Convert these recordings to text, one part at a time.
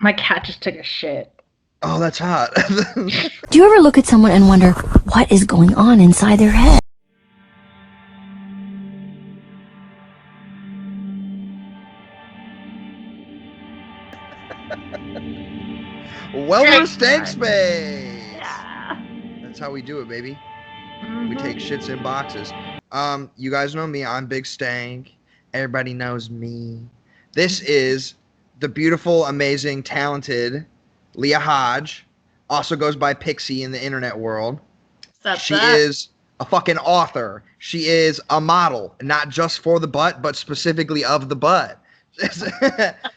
My cat just took a shit. Oh, that's hot. Do you ever look at someone and wonder what is going on inside their head? Welcome to Stank Space. Yeah. That's how we do it, baby. Mm-hmm. We take shits in boxes. You guys know me. I'm Big Stank. Everybody knows me. This is the beautiful, amazing, talented Lea Hodge. Also goes by Pixie in the internet world. She is a fucking author. She is a model, not just for the butt, but specifically of the butt.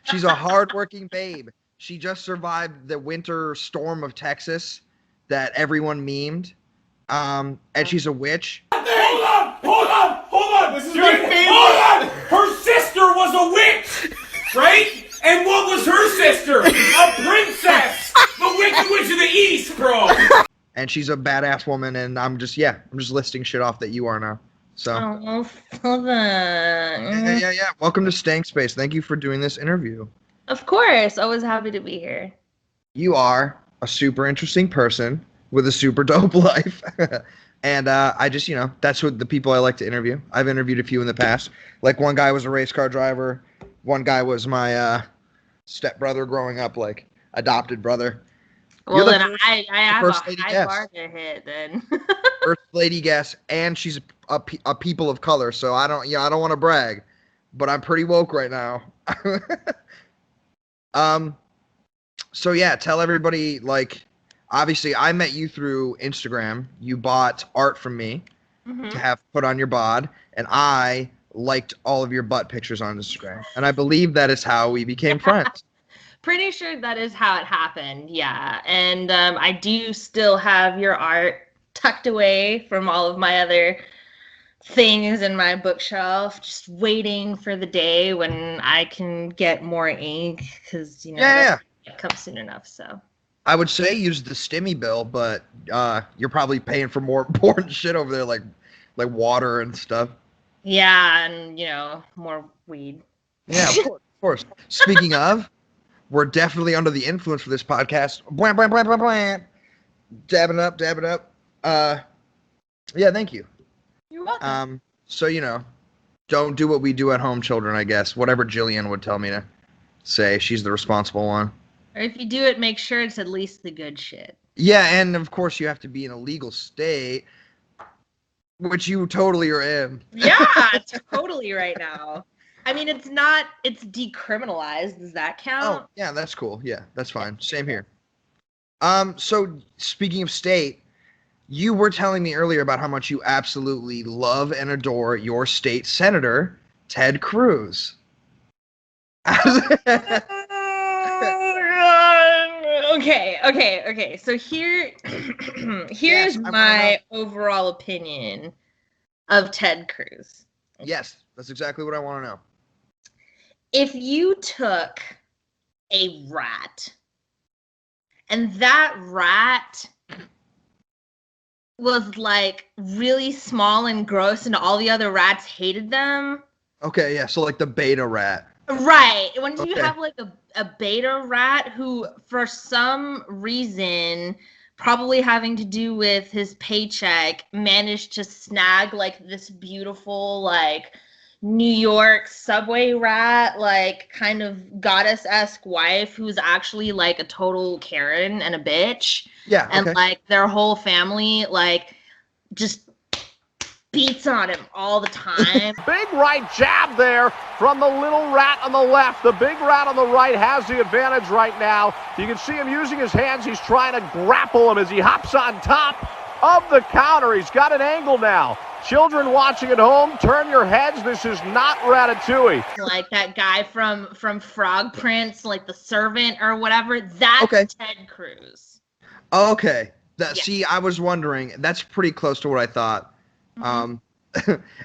She's a hardworking babe. She just survived the winter storm of Texas that everyone memed. And she's a witch. Hold on! This is my favorite. Hold on! Her sister was a witch, right? And what was her sister? A princess! The Wicked Witch of the East, bro! And she's a badass woman, and I'm just listing shit off that you are now. So. Oh, so that. Yeah. Welcome to Stank Space. Thank you for doing this interview. Of course. Always happy to be here. You are a super interesting person with a super dope life. And I just, that's what the people I like to interview. I've interviewed a few in the past. Like one guy was a race car driver. One guy was my stepbrother growing up, like adopted brother. Well, then I have a high bar to hit then. First lady guest, and she's a people of color. So I don't want to brag, but I'm pretty woke right now. So yeah, tell everybody, like, obviously I met you through Instagram. You bought art from me to have put on your bod, and I liked all of your butt pictures on Instagram. And I believe that is how we became friends. Pretty sure that is how it happened, yeah. And I do still have your art tucked away from all of my other things in my bookshelf, just waiting for the day when I can get more ink, because, it comes soon enough, so. I would say use the stimmy bill, but you're probably paying for more important shit over there, like water and stuff. Yeah, and, more weed. Yeah, of course. Speaking of, we're definitely under the influence for this podcast. Blam, blam, blam, blam, blam. Dab it up. Yeah, thank you. You're welcome. So, don't do what we do at home, children, I guess. Whatever Jillian would tell me to say. She's the responsible one. Or if you do it, make sure it's at least the good shit. Yeah, and of course you have to be in a legal state, which you totally are in. Yeah, totally right now. I mean, it's decriminalized. Does that count? Oh, yeah, that's cool. Yeah, that's fine. Same here. So speaking of state, you were telling me earlier about how much you absolutely love and adore your state senator, Ted Cruz. Okay. So here's my overall opinion of Ted Cruz. Yes, that's exactly what I want to know. If you took a rat and that rat was like really small and gross and all the other rats hated them. Okay, yeah, so like the beta rat. Right. When you have like a beta rat who for some reason, probably having to do with his paycheck, managed to snag like this beautiful like New York subway rat, like kind of goddess-esque wife who's actually like a total Karen and a bitch. Yeah. And like their whole family like just beats on him all the time. Big right jab there from the little rat on the left. The big rat on the right has the advantage right now. You can see him using his hands. He's trying to grapple him as he hops on top of the counter. He's got an angle now. Children watching at home, turn your heads. This is not Ratatouille. Like that guy from Frog Prince, like the servant or whatever. That's Ted Cruz. Okay. See, I was wondering. That's pretty close to what I thought. And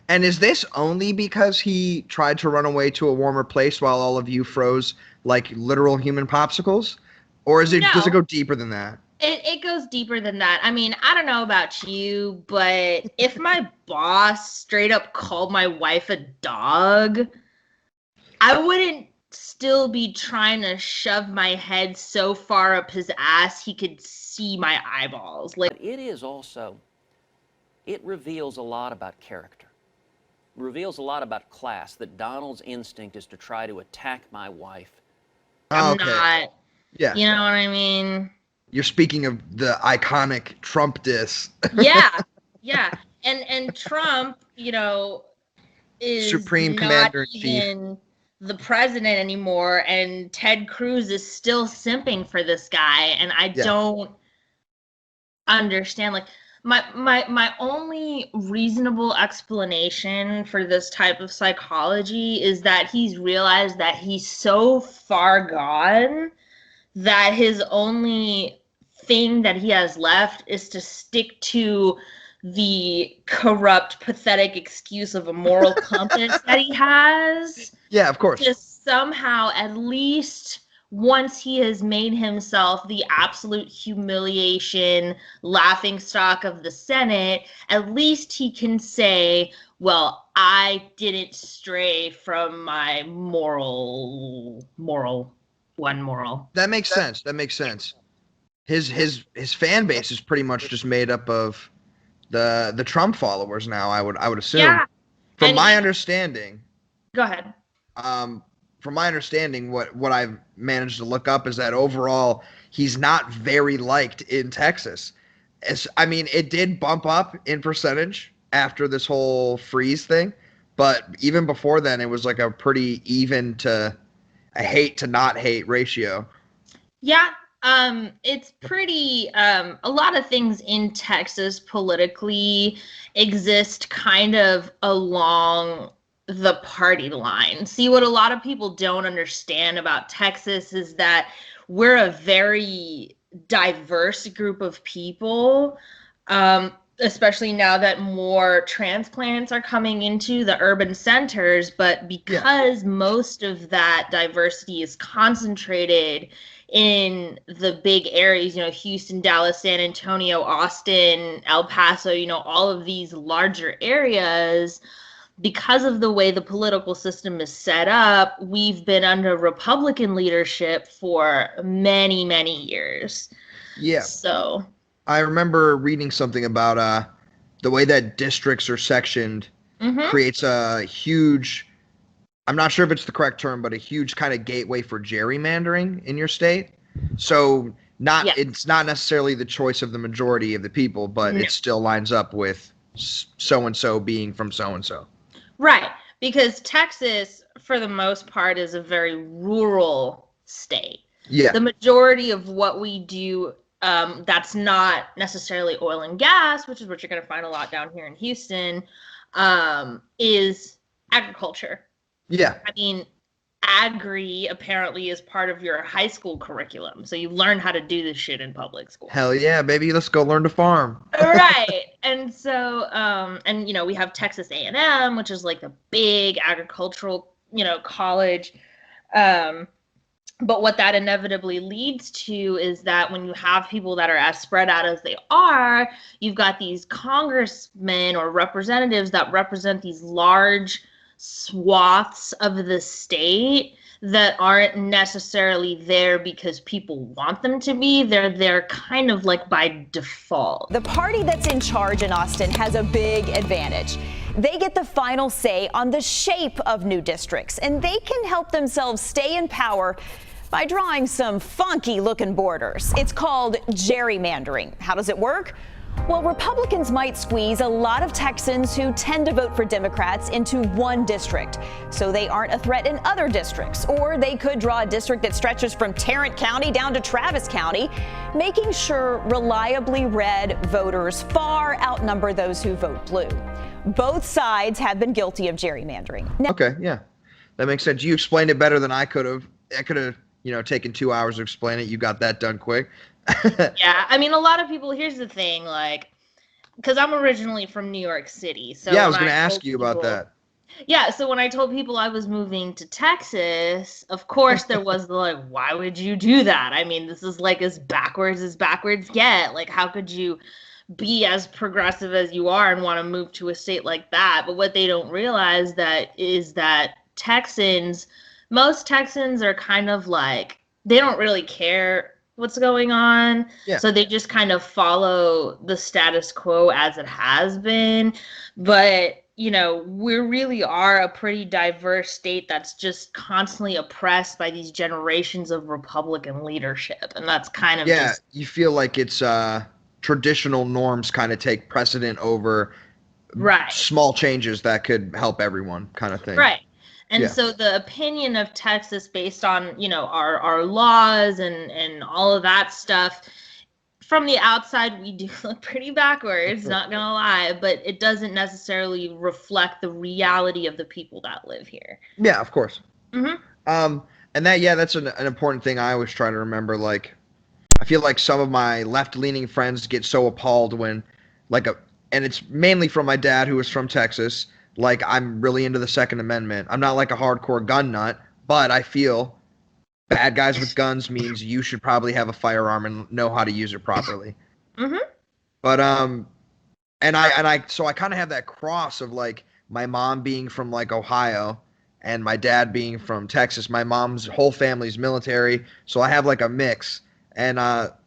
is this only because he tried to run away to a warmer place while all of you froze like literal human popsicles? Or does it go deeper than that? It goes deeper than that. I mean, I don't know about you, but if my boss straight up called my wife a dog, I wouldn't still be trying to shove my head so far up his ass he could see my eyeballs. Like, but it is also, it reveals a lot about character. It reveals a lot about class, that Donald's instinct is to try to attack my wife. I'm not. Yeah. You know what I mean? You're speaking of the iconic Trump diss. Yeah. And Trump, you know, is Supreme not Commander-in-Chief. even the president anymore, and Ted Cruz is still simping for this guy, and I don't understand. Like, my only reasonable explanation for this type of psychology is that he's realized that he's so far gone that his only thing that he has left is to stick to the corrupt, pathetic excuse of a moral compass that he has. Yeah, of course. Just somehow, at least once he has made himself the absolute humiliation, laughingstock of the Senate, at least he can say, well, I didn't stray from my moral. That makes sense. That makes sense. His fan base is pretty much just made up of the Trump followers now, I would assume. Yeah. From my understanding. Go ahead. From my understanding, what I've managed to look up is that overall he's not very liked in Texas. I mean, it did bump up in percentage after this whole freeze thing, but even before then, it was like a pretty even to a hate to not hate ratio. Yeah. It's pretty, a lot of things in Texas politically exist kind of along the party line. See, what a lot of people don't understand about Texas is that we're a very diverse group of people, especially now that more transplants are coming into the urban centers, but because most of that diversity is concentrated in the big areas, you know, Houston, Dallas, San Antonio, Austin, El Paso, you know, all of these larger areas, because of the way the political system is set up, we've been under Republican leadership for many, many years. Yeah. So I remember reading something about the way that districts are sectioned creates a huge, I'm not sure if it's the correct term, but a huge kind of gateway for gerrymandering in your state. So it's not necessarily the choice of the majority of the people, but it still lines up with so-and-so being from so-and-so. Right, because Texas, for the most part, is a very rural state. Yeah. The majority of what we do, that's not necessarily oil and gas, which is what you're going to find a lot down here in Houston, is agriculture. Yeah. I mean, agri apparently is part of your high school curriculum. So you learn how to do this shit in public school. Hell yeah, baby. Let's go learn to farm. Right. And so, and, you know, we have Texas A&M, which is like the big agricultural, you know, college. But what that inevitably leads to is that when you have people that are as spread out as they are, you've got these congressmen or representatives that represent these large swaths of the state that aren't necessarily there because people want them to be. They're there kind of like by default. The party that's in charge in Austin has a big advantage. They get the final say on the shape of new districts, and they can help themselves stay in power by drawing some funky looking borders. It's called gerrymandering. How does it work? Well, Republicans might squeeze a lot of Texans who tend to vote for Democrats into one district, so they aren't a threat in other districts. Or they could draw a district that stretches from Tarrant County down to Travis County, making sure reliably red voters far outnumber those who vote blue. Both sides have been guilty of gerrymandering. Okay, yeah. That makes sense. You explained it better than I could have. I could have, you know, taken 2 hours to explain it. You got that done quick. Yeah, I mean, a lot of people, here's the thing, like, because I'm originally from New York City. So yeah, I was going to ask you about that. Yeah, so when I told people I was moving to Texas, of course there was the, like, why would you do that? I mean, this is like as backwards get. Like, how could you be as progressive as you are and want to move to a state like that? But what they don't realize is that Texans most Texans are kind of like, they don't really care what's going on. Yeah. So they just kind of follow the status quo as it has been. But, you know, we really are a pretty diverse state that's just constantly oppressed by these generations of Republican leadership. And that's kind of just... you feel like it's traditional norms kind of take precedent over small changes that could help everyone kind of thing. Right. And so the opinion of Texas based on, you know, our laws and all of that stuff, from the outside, we do look pretty backwards, not going to lie, but it doesn't necessarily reflect the reality of the people that live here. Yeah, of course. Mm-hmm. And that's an important thing I always try to remember. Like, I feel like some of my left-leaning friends get so appalled when, and it's mainly from my dad, who is from Texas. Like, I'm really into the Second Amendment. I'm not like a hardcore gun nut, but I feel bad guys with guns means you should probably have a firearm and know how to use it properly. Mm-hmm. But so I kind of have that cross of like my mom being from like Ohio and my dad being from Texas. My mom's whole family's military, so I have like a mix. And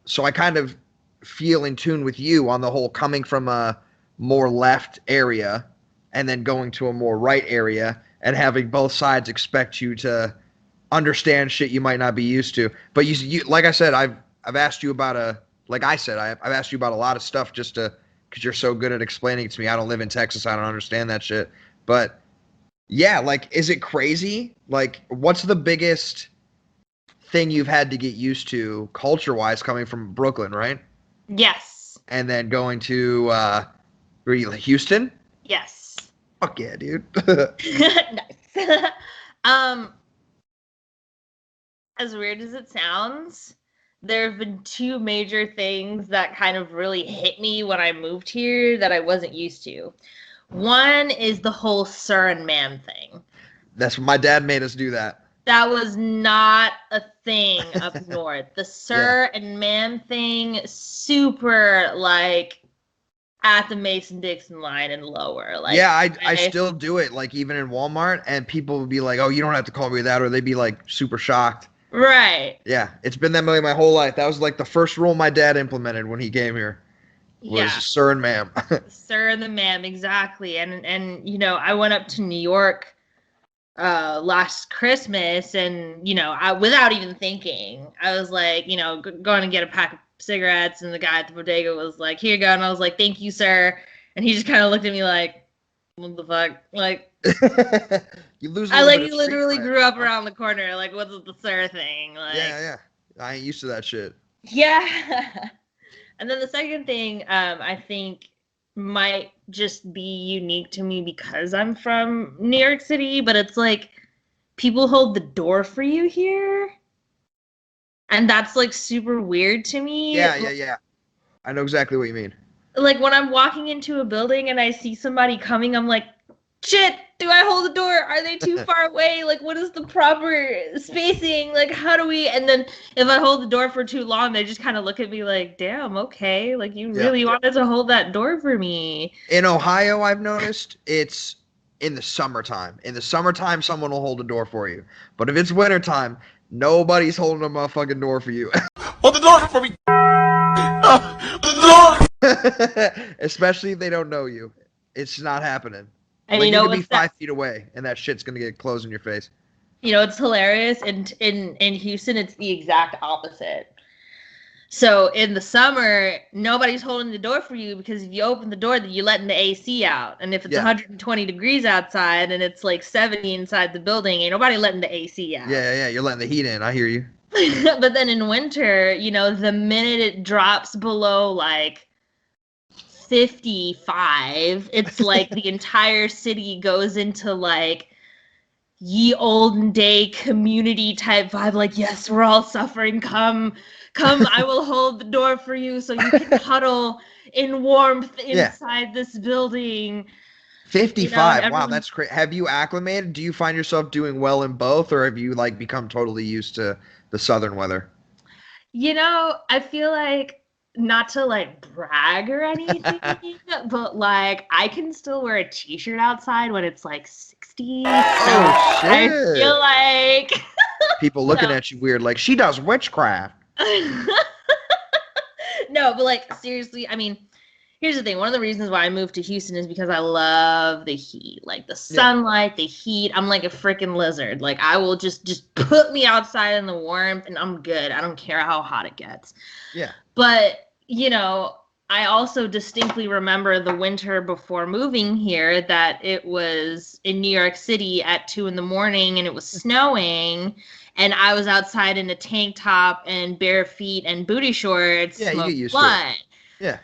so I kind of feel in tune with you on the whole coming from a more left area and then going to a more right area and having both sides expect you to understand shit you might not be used to. But you like I said, I've asked you about I've asked you about a lot of stuff just because you're so good at explaining it to me. I don't live in Texas. I don't understand that shit. But yeah, like, is it crazy? Like, what's the biggest thing you've had to get used to culture-wise coming from Brooklyn, right? Yes. And then going to Houston? Yes. Fuck yeah, dude. Nice. As weird as it sounds, there have been two major things that kind of really hit me when I moved here that I wasn't used to. One is the whole sir and ma'am thing. That's what my dad made us do that. That was not a thing up north. The sir and ma'am thing, super like at the Mason-Dixon line and lower. Like, yeah, I still do it, like even in Walmart, and people would be like, "Oh, you don't have to call me that," or they'd be like super shocked. Right. Yeah, it's been that way my whole life. That was like the first rule my dad implemented when he came here. Was sir and ma'am. Sir and the ma'am, exactly. And you know, I went up to New York last Christmas, and you know, I without even thinking, I was like, you know, going to get a pack of cigarettes, and the guy at the bodega was like, "Here you go," and I was like, "Thank you, sir," and he just kind of looked at me like, "What the fuck?" Like, you lose. I like you literally grew up around the corner. Like, what's the sir thing? Like, yeah, I ain't used to that shit. Yeah. And then the second thing, I think might just be unique to me because I'm from New York City, but it's like people hold the door for you here. And that's like super weird to me. Yeah. I know exactly what you mean. Like when I'm walking into a building and I see somebody coming, I'm like, shit, do I hold the door? Are they too far away? Like, what is the proper spacing? Like, how do we? And then if I hold the door for too long, they just kind of look at me like, damn, okay. Like, you really wanted to hold that door for me. In Ohio, I've noticed it's in the summertime. In the summertime, someone will hold the door for you. But if it's wintertime, nobody's holding a motherfucking door for you. Hold the door for me. The door. Especially if they don't know you. It's not happening. And like, you know, you could be 5 feet away, and that shit's gonna get closed in your face. You know, it's hilarious. In Houston, it's the exact opposite. So in the summer, nobody's holding the door for you because if you open the door, then you're letting the AC out. And if it's 120 degrees outside and it's like 70 inside the building, ain't nobody letting the AC out. Yeah, you're letting the heat in. I hear you. But then in winter, you know, the minute it drops below like 55, it's like the entire city goes into like ye olden day community type vibe, like, yes, we're all suffering, come I will hold the door for you so you can huddle in warmth inside this building. 55, you know, wow, that's great. Have you acclimated? Do you find yourself doing well in both, or have you like become totally used to the southern weather? You know, I feel like, not to like brag or anything, but like I can still wear a t-shirt outside when it's like 60 60. Oh, so shit. I feel like people looking at you weird, like she does witchcraft. No, but like seriously, I mean, here's the thing. One of the reasons why I moved to Houston is because I love the heat, like the sunlight, the heat. I'm like a freaking lizard. Like I will just put me outside in the warmth and I'm good. I don't care how hot it gets. Yeah. But, you know, I also distinctly remember the winter before moving here that it was in New York City at 2 a.m. and it was snowing. And I was outside in a tank top and bare feet and booty shorts. Yeah, you get used to it. Yeah.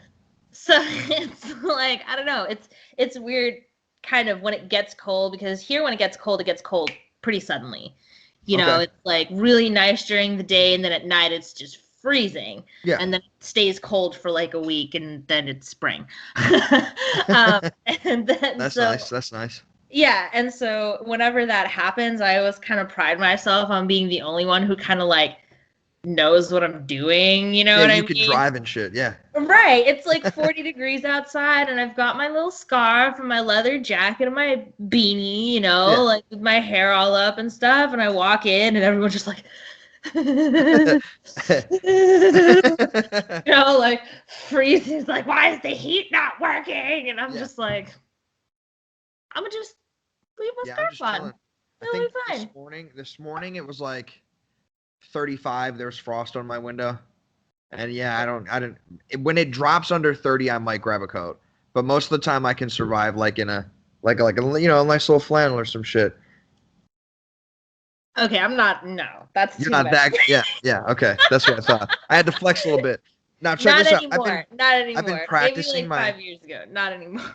So it's like, I don't know. It's weird kind of when it gets cold, because here when it gets cold pretty suddenly. You know, it's like really nice during the day and then at night it's just freezing. Yeah. And then it stays cold for like a week and then it's spring. And then That's nice. That's nice. Yeah, and so whenever that happens, I always kind of pride myself on being the only one who kind of like knows what I'm doing, you know what I mean? You can drive and shit, yeah. Right, it's like 40 degrees outside, and I've got my little scarf and my leather jacket and my beanie, you know, like with my hair all up and stuff, and I walk in and everyone's just like, you know, like freezing, like, why is the heat not working? And I'm just like, I'm gonna just leave my scarf on. I think this morning it was like 35. There's frost on my window, and I don't. When it drops under 30, I might grab a coat. But most of the time, I can survive like in a like a you know, a nice little flannel or some shit. Okay, I'm not. No, that's you're too not much. that. Yeah. Okay, that's what I thought. I had to flex a little bit. Now check Not this anymore. out. Not anymore. I've been practicing Maybe like 5 years ago. Not anymore.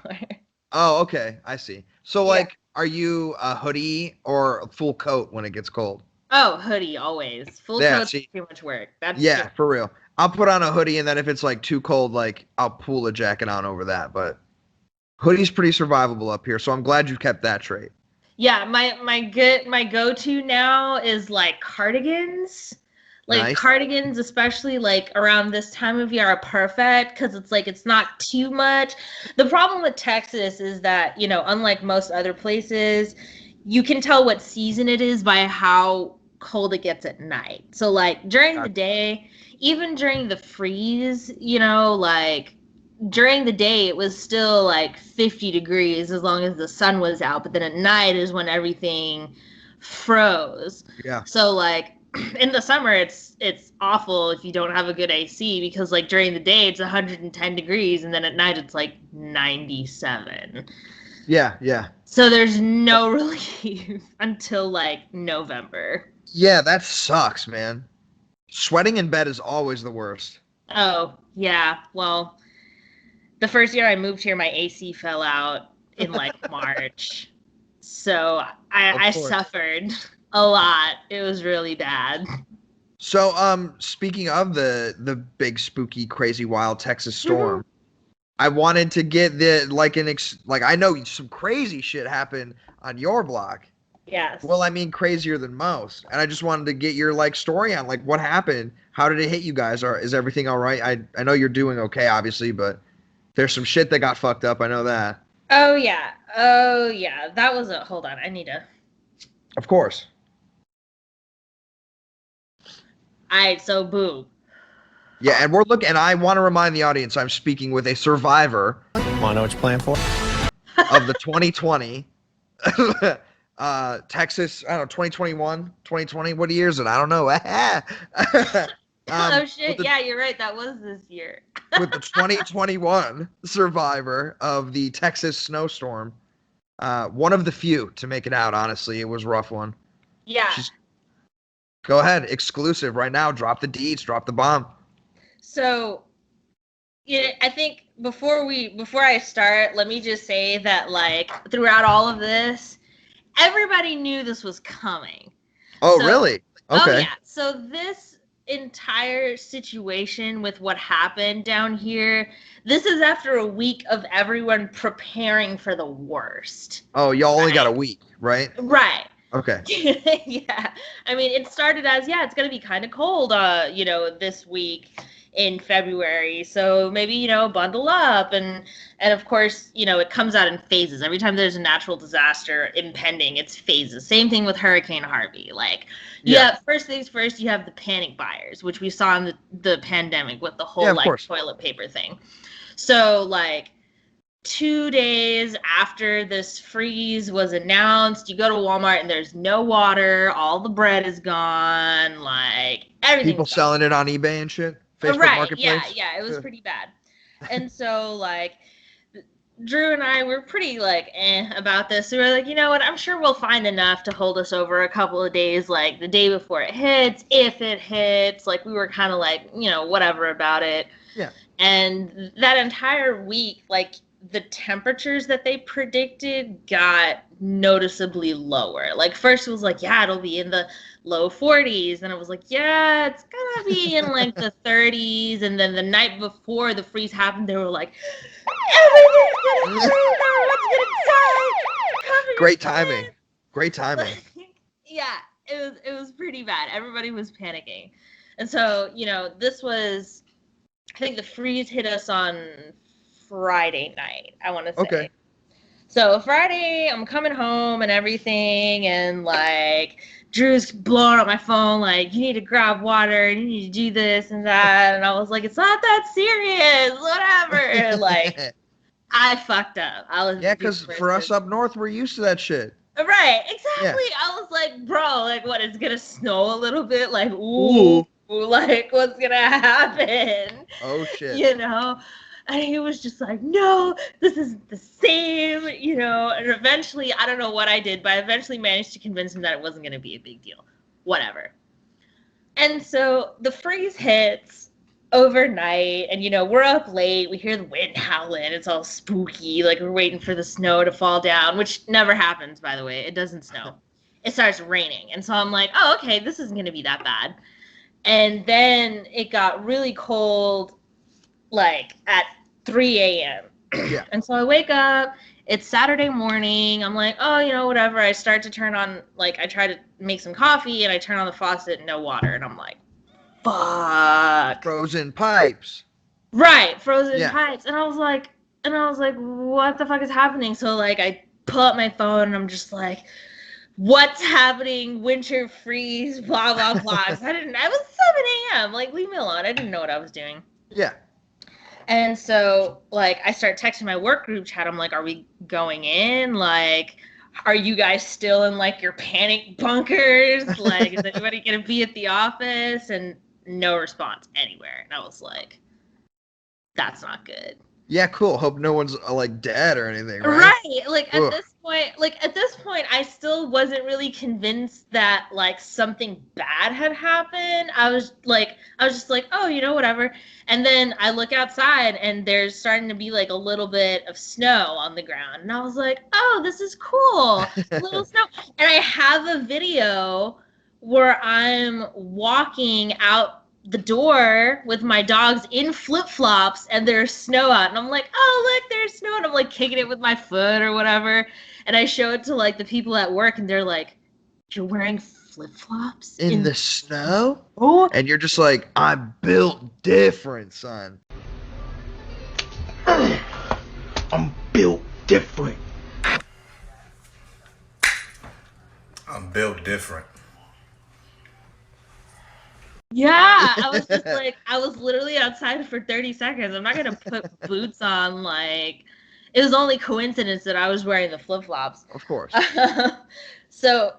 Oh, okay. I see. So, like, are you a hoodie or a full coat when it gets cold? Oh, hoodie always. Full coat's too much work. That's for real. I'll put on a hoodie, and then if it's like too cold, like I'll pull a jacket on over that. But hoodie's pretty survivable up here, so I'm glad you kept that trait. Yeah, my go-to now is like cardigans. Like cardigans, especially like around this time of year, are perfect because it's like it's not too much. The problem with Texas is that, you know, unlike most other places, you can tell what season it is by how cold it gets at night. So like during the day, even during the freeze, you know, like during the day it was still like 50 degrees as long as the sun was out, but then at night is when everything froze. Yeah. So like in the summer it's awful if you don't have a good AC, because like during the day it's 110 degrees and then at night it's like 97. Yeah. So there's no relief until like November. Yeah, that sucks, man. Sweating in bed is always the worst. Oh, yeah. Well, the first year I moved here, my AC fell out in like March. So I suffered a lot. It was really bad. So, speaking of the big, spooky, crazy, wild Texas storm, I wanted to get I know some crazy shit happened on your block. Yes. Well, I mean, crazier than most. And I just wanted to get your story on what happened. How did it hit you guys? Is everything all right? I know you're doing okay, obviously, but there's some shit that got fucked up. I know that. Oh yeah. That was hold on. I need to. Of course. All right. So boo. Yeah, and and I want to remind the audience I'm speaking with a survivor. Want to know what you're playing for? Of the 2020 Texas, I don't know, 2021, 2020. What year is it? I don't know. Oh shit! Yeah, you're right. That was this year. With the 2021 survivor of the Texas snowstorm, one of the few to make it out. Honestly, it was a rough one. Yeah. Go ahead, exclusive right now. Drop the deeds. Drop the bomb. So, I think before I start, let me just say that throughout all of this, everybody knew this was coming. Oh, really? Okay. Oh, yeah. So this entire situation with what happened down here, this is after a week of everyone preparing for the worst. Oh, y'all only got a week, right? Right. Okay. Yeah. I mean, it started as, it's going to be kind of cold, this week in February. So maybe, you know, bundle up. And of course, you know, it comes out in phases. Every time there's a natural disaster impending, it's phases. Same thing with Hurricane Harvey. Like, yeah, first things first, you have the panic buyers, which we saw in the pandemic with the whole toilet paper thing. So like 2 days after this freeze was announced, you go to Walmart and there's no water, all the bread is gone, like everything. People selling it on eBay and shit. Facebook Marketplace. Yeah, it was pretty bad. And so like Drew and I were pretty like about this. We were like, you know what, I'm sure we'll find enough to hold us over a couple of days, like the day before it hits, if it hits. Like we were kind of like, you know, whatever about it. Yeah. And that entire week, like the temperatures that they predicted got noticeably lower. Like first it was like, yeah, it'll be in the low 40s, and it was like, yeah, it's gonna be in like the 30s. And then the night before the freeze happened, they were like, everything's gonna freeze, everyone's gonna die. Great timing. Great timing. Yeah, it was pretty bad. Everybody was panicking. And so, you know, this was, I think the freeze hit us on Friday night, I want to say. Okay. So Friday, I'm coming home and everything, and like Drew's blowing up my phone, like, you need to grab water, you need to do this and that. And I was like, it's not that serious, whatever. Like, I fucked up. Yeah, because for us up north, we're used to that shit. Right, exactly. Yeah. I was like, bro, like, what, it's gonna snow a little bit? Like, ooh. Like, what's gonna happen? Oh, shit. You know? And he was just like, no, this is the same, you know. And eventually, I don't know what I did, but I eventually managed to convince him that it wasn't going to be a big deal. Whatever. And so the freeze hits overnight, and, you know, we're up late. We hear the wind howling. It's all spooky. Like, we're waiting for the snow to fall down, which never happens, by the way. It doesn't snow. It starts raining. And so I'm like, oh, okay, this isn't going to be that bad. And then it got really cold, like at 3 a.m. Yeah. And so I wake up, it's Saturday morning. I'm like, oh, you know, whatever. I start to turn on, like, I try to make some coffee and I turn on the faucet, no water. And I'm like, fuck. Frozen pipes. Right. Frozen pipes. And I was like, what the fuck is happening? So like I pull up my phone and I'm just like, what's happening? Winter freeze, blah, blah, blah. I was 7 a.m. Like, leave me alone. I didn't know what I was doing. Yeah. And so, like, I start texting my work group chat. I'm like, are we going in? Like, are you guys still in, like, your panic bunkers? Like, is anybody going to be at the office? And no response anywhere. And I was like, that's not good. Yeah, cool. Hope no one's, like, dead or anything, right? Right. Like, at this point, I still wasn't really convinced that, like, something bad had happened. I was just like, oh, you know, whatever. And then I look outside and there's starting to be, like, a little bit of snow on the ground. And I was like, oh, this is cool. A little snow. And I have a video where I'm walking out the door with my dogs in flip-flops and there's snow out. And I'm like, oh, look, there's snow. And I'm, like, kicking it with my foot or whatever. And I show it to, like, the people at work, and they're like, you're wearing flip-flops? In the snow? Oh. And you're just like, I'm built different, son. I'm built different. I'm built different. Yeah, I was just like, I was literally outside for 30 seconds. I'm not going to put boots on, like, it was only coincidence that I was wearing the flip-flops. Of course. So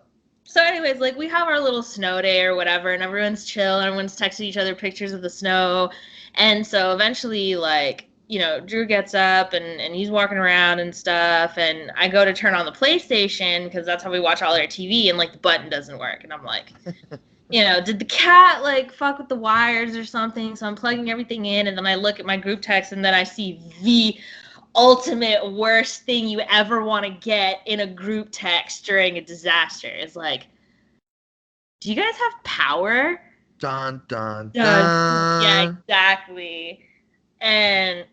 anyways, like, we have our little snow day or whatever, and everyone's chill, and everyone's texting each other pictures of the snow. And so eventually, like, you know, Drew gets up and he's walking around and stuff, and I go to turn on the PlayStation because that's how we watch all our TV, and, like, the button doesn't work. And I'm like, you know, did the cat, like, fuck with the wires or something? So I'm plugging everything in, and then I look at my group text, and then I see the ultimate worst thing you ever want to get in a group text during a disaster. It's like, do you guys have power? Dun, dun, dun. Yeah, exactly. And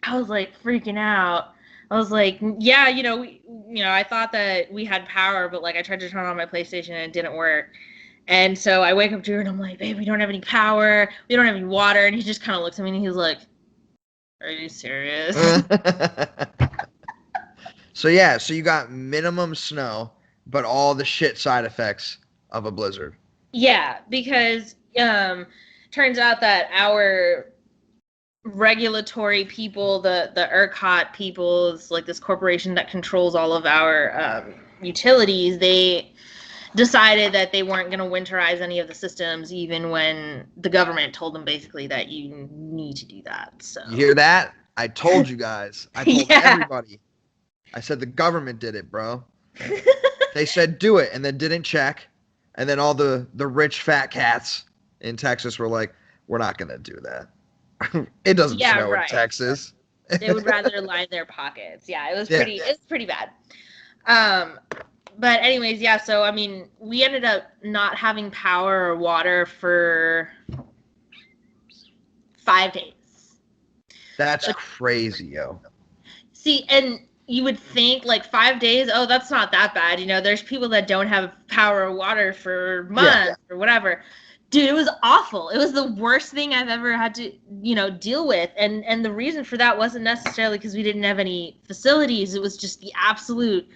I was like freaking out. I was like, yeah, I thought that we had power, but, like, I tried to turn on my PlayStation and it didn't work. And so I wake up Drew and I'm like, babe, we don't have any power. We don't have any water. And he just kind of looks at me and he's like, are you serious? So yeah, so you got minimum snow, but all the shit side effects of a blizzard. Yeah, because turns out that our regulatory people, the ERCOT people, is like this corporation that controls all of our utilities, they decided that they weren't going to winterize any of the systems, even when the government told them basically that you need to do that. So You hear that? I told you guys. I told Yeah. everybody. I said the government did it, bro. They said do it and then didn't check. And then all the rich fat cats in Texas were like, we're not going to do that. It doesn't snow in Texas. They would rather line their pockets. Yeah, it was pretty bad. But anyways, yeah, so I mean, we ended up not having power or water for 5 days. That's crazy, yo. See, and you would think like 5 days, oh, that's not that bad. You know, there's people that don't have power or water for months or whatever. Dude, it was awful. It was the worst thing I've ever had to, deal with. And the reason for that wasn't necessarily because we didn't have any facilities. It was just the absolute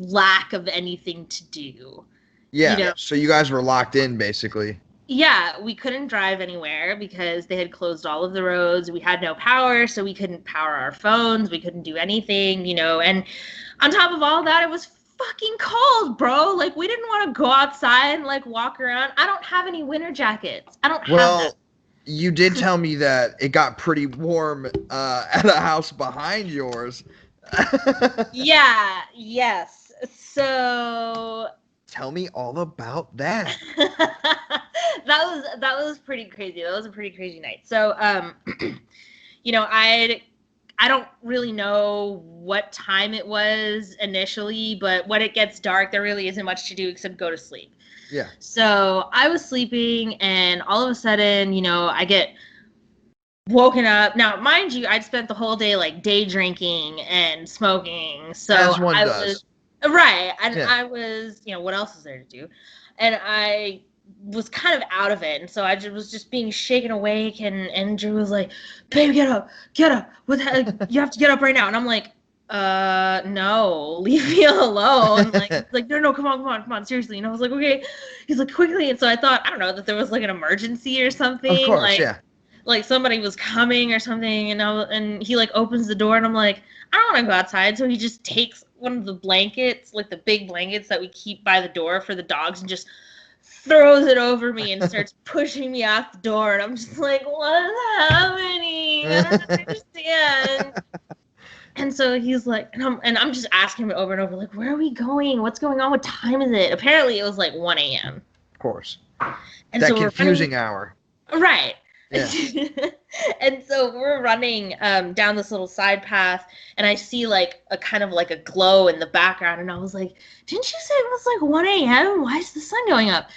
lack of anything to do. Yeah, so you guys were locked in, basically. Yeah, we couldn't drive anywhere because they had closed all of the roads. We had no power, so we couldn't power our phones. We couldn't do anything, and on top of all that, it was fucking cold, bro. Like, we didn't want to go outside and, like, walk around. I don't have any winter jackets. I don't have that. You did tell me that it got pretty warm at a house behind yours. Yes. So tell me all about that. that was pretty crazy. That was a pretty crazy night. So I don't really know what time it was initially, but when it gets dark, there really isn't much to do except go to sleep. Yeah. So I was sleeping, and all of a sudden, I get woken up. Now, mind you, I'd spent the whole day like day drinking and smoking. So as one does. Right. And I was, what else is there to do? And I was kind of out of it. And so I was just being shaken awake. And Drew was like, babe, get up. What the heck? You have to get up right now. And I'm like, no, leave me alone. Like, no, come on, seriously. And I was like, okay. He's like, quickly. And so I thought, I don't know, that there was like an emergency or something. Of course, like somebody was coming or something, and he like opens the door, and I'm like, I don't want to go outside. So he just takes one of the blankets, like the big blankets that we keep by the door for the dogs, and just throws it over me and starts pushing me out the door. And I'm just like, what is happening? I don't understand. And so he's like, and I'm just asking him over and over, like, where are we going? What's going on? What time is it? Apparently it was like 1 a.m. Of course. And that so confusing hour. Right. Yeah. And so we're running down this little side path, and I see like a kind of like a glow in the background, and I was like, didn't you say it was like 1 a.m.? Why is the sun going up?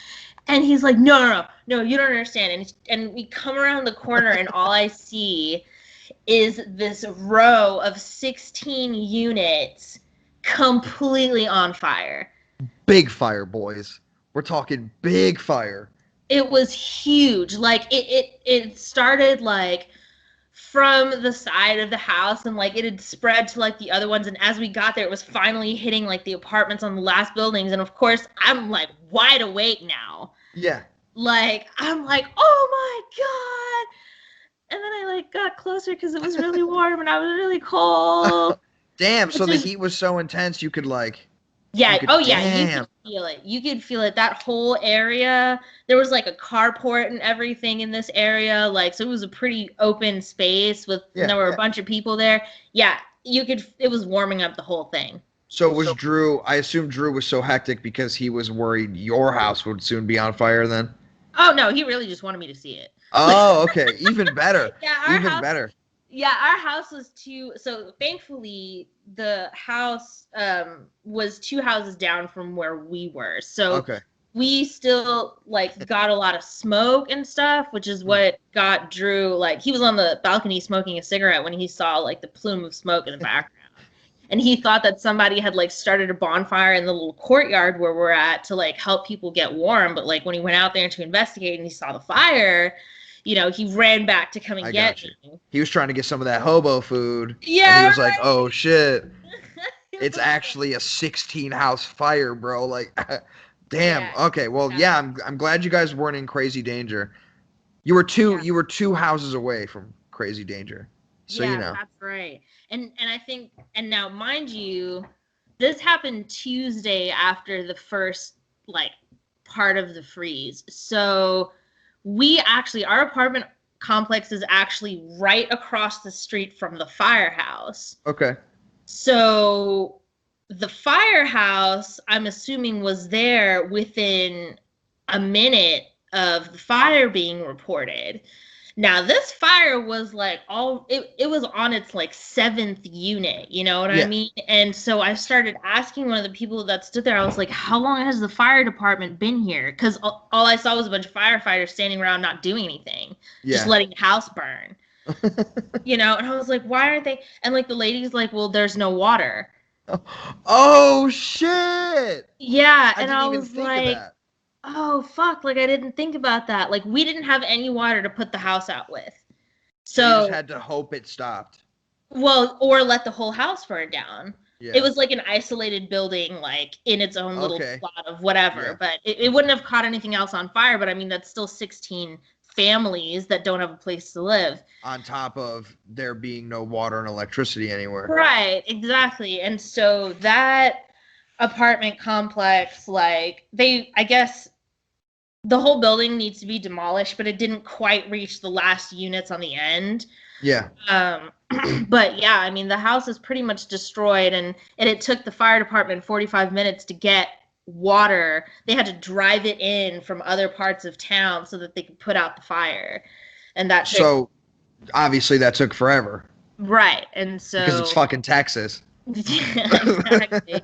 And he's like, no, you don't understand. And we come around the corner, and all I see is this row of 16 units completely on fire. Big fire, boys. We're talking big fire. It was huge. Like it started like from the side of the house, and like it had spread to like the other ones. And as we got there, it was finally hitting like the apartments on the last buildings. And of course, I'm like wide awake now. Yeah. Like I'm like, oh my God. And then I like got closer because it was really warm and I was really cold. Damn. So the heat was so intense you could like. Yeah. You could feel it. You could feel it. That whole area. There was like a carport and everything in this area. Like, so it was a pretty open space and there were a bunch of people there. Yeah. It was warming up the whole thing. So was Drew, I assume Drew was so hectic because he was worried your house would soon be on fire then? Oh, no. He really just wanted me to see it. Oh, okay. Even better. Yeah. Better. Yeah, our house was so thankfully the house was 2 houses down from where we were. So we still like got a lot of smoke and stuff, which is what got Drew, like he was on the balcony smoking a cigarette when he saw like the plume of smoke in the background. and he thought that somebody had like started a bonfire in the little courtyard where we're at to like help people get warm. But like when he went out there to investigate and he saw the fire, you know, he ran back to come and get me. He was trying to get some of that hobo food. Yeah. And he was like, oh shit. It's actually a 16-house fire, bro. Like, damn. Yeah, Okay. Well, yeah, I'm glad you guys weren't in crazy danger. You were two houses away from crazy danger. So, you know. That's right. And I think, and now mind you, this happened Tuesday after the first like part of the freeze. So our apartment complex is actually right across the street from the firehouse. Okay. So the firehouse, I'm assuming, was there within a minute of the fire being reported. Now this fire was like it was on its like 7th unit, you know what I mean? And so I started asking one of the people that stood there, I was like, how long has the fire department been here? Because all I saw was a bunch of firefighters standing around not doing anything, just letting the house burn. You know, and I was like, why aren't they? And like the lady's like, well, there's no water. Oh shit. Yeah, and I was like, oh fuck, like I didn't think about that. Like we didn't have any water to put the house out with. So you just had to hope it stopped. Well, or let the whole house burn down. Yeah. It was like an isolated building, like in its own little plot of whatever. But it wouldn't have caught anything else on fire. But I mean, that's still 16 families that don't have a place to live. On top of there being no water and electricity anywhere. Right, exactly. And so that apartment complex, like I guess the whole building needs to be demolished, but it didn't quite reach the last units on the end. Yeah. But yeah, I mean, the house is pretty much destroyed, and it took the fire department 45 minutes to get water. They had to drive it in from other parts of town so that they could put out the fire. And that took, so obviously that took forever. Right. And so because it's fucking Texas. Yeah, exactly.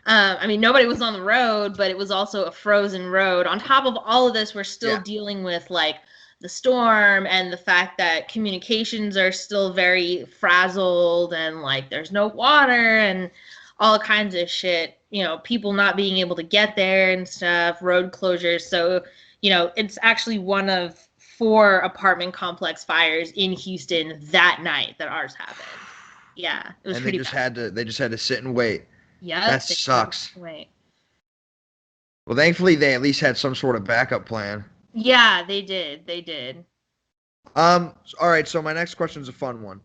I mean, nobody was on the road, but it was also a frozen road. On top of all of this, we're still dealing with like the storm and the fact that communications are still very frazzled, and like there's no water and all kinds of shit, you know, people not being able to get there and stuff, road closures. So, you know, it's actually one of 4 apartment complex fires in Houston that night that ours happened. Yeah, it was and pretty bad. They just had to sit and wait. Yeah, that sucks. Wait. Well, thankfully they at least had some sort of backup plan. Yeah, they did. All right, so my next question is a fun one.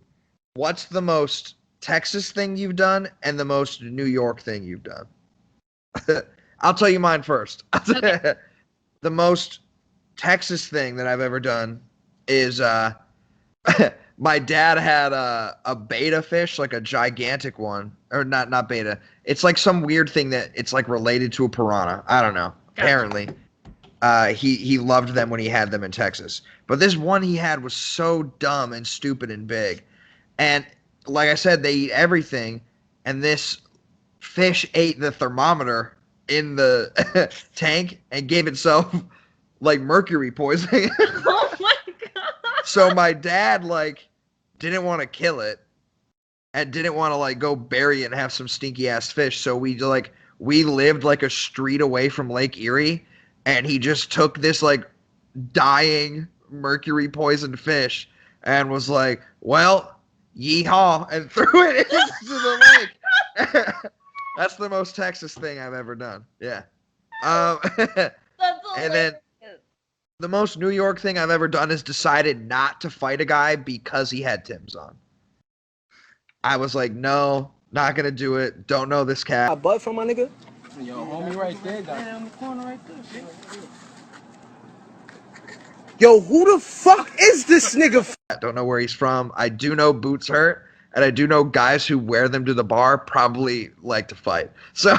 What's the most Texas thing you've done and the most New York thing you've done? I'll tell you mine first. Okay. The most Texas thing that I've ever done is my dad had a beta fish, like a gigantic one, or not beta. It's like some weird thing that it's like related to a piranha. I don't know. Gotcha. Apparently, he loved them when he had them in Texas. But this one he had was so dumb and stupid and big. And like I said, they eat everything. And this fish ate the thermometer in the tank and gave itself like mercury poisoning. Oh my god. So my dad like didn't want to kill it and didn't want to like go bury it and have some stinky ass fish. So we lived like a street away from Lake Erie, and he just took this like dying mercury poisoned fish and was like, well, yeehaw, and threw it into the lake. That's the most Texas thing I've ever done. Yeah. And then the most New York thing I've ever done is decided not to fight a guy because he had Tim's on. I was like, no, not gonna do it. Don't know this cat. I butt from my nigga. Yo, homie right there, got in the corner right there. Yo, who the fuck is this nigga? Don't know where he's from. I do know boots hurt, and I do know guys who wear them to the bar probably like to fight. So,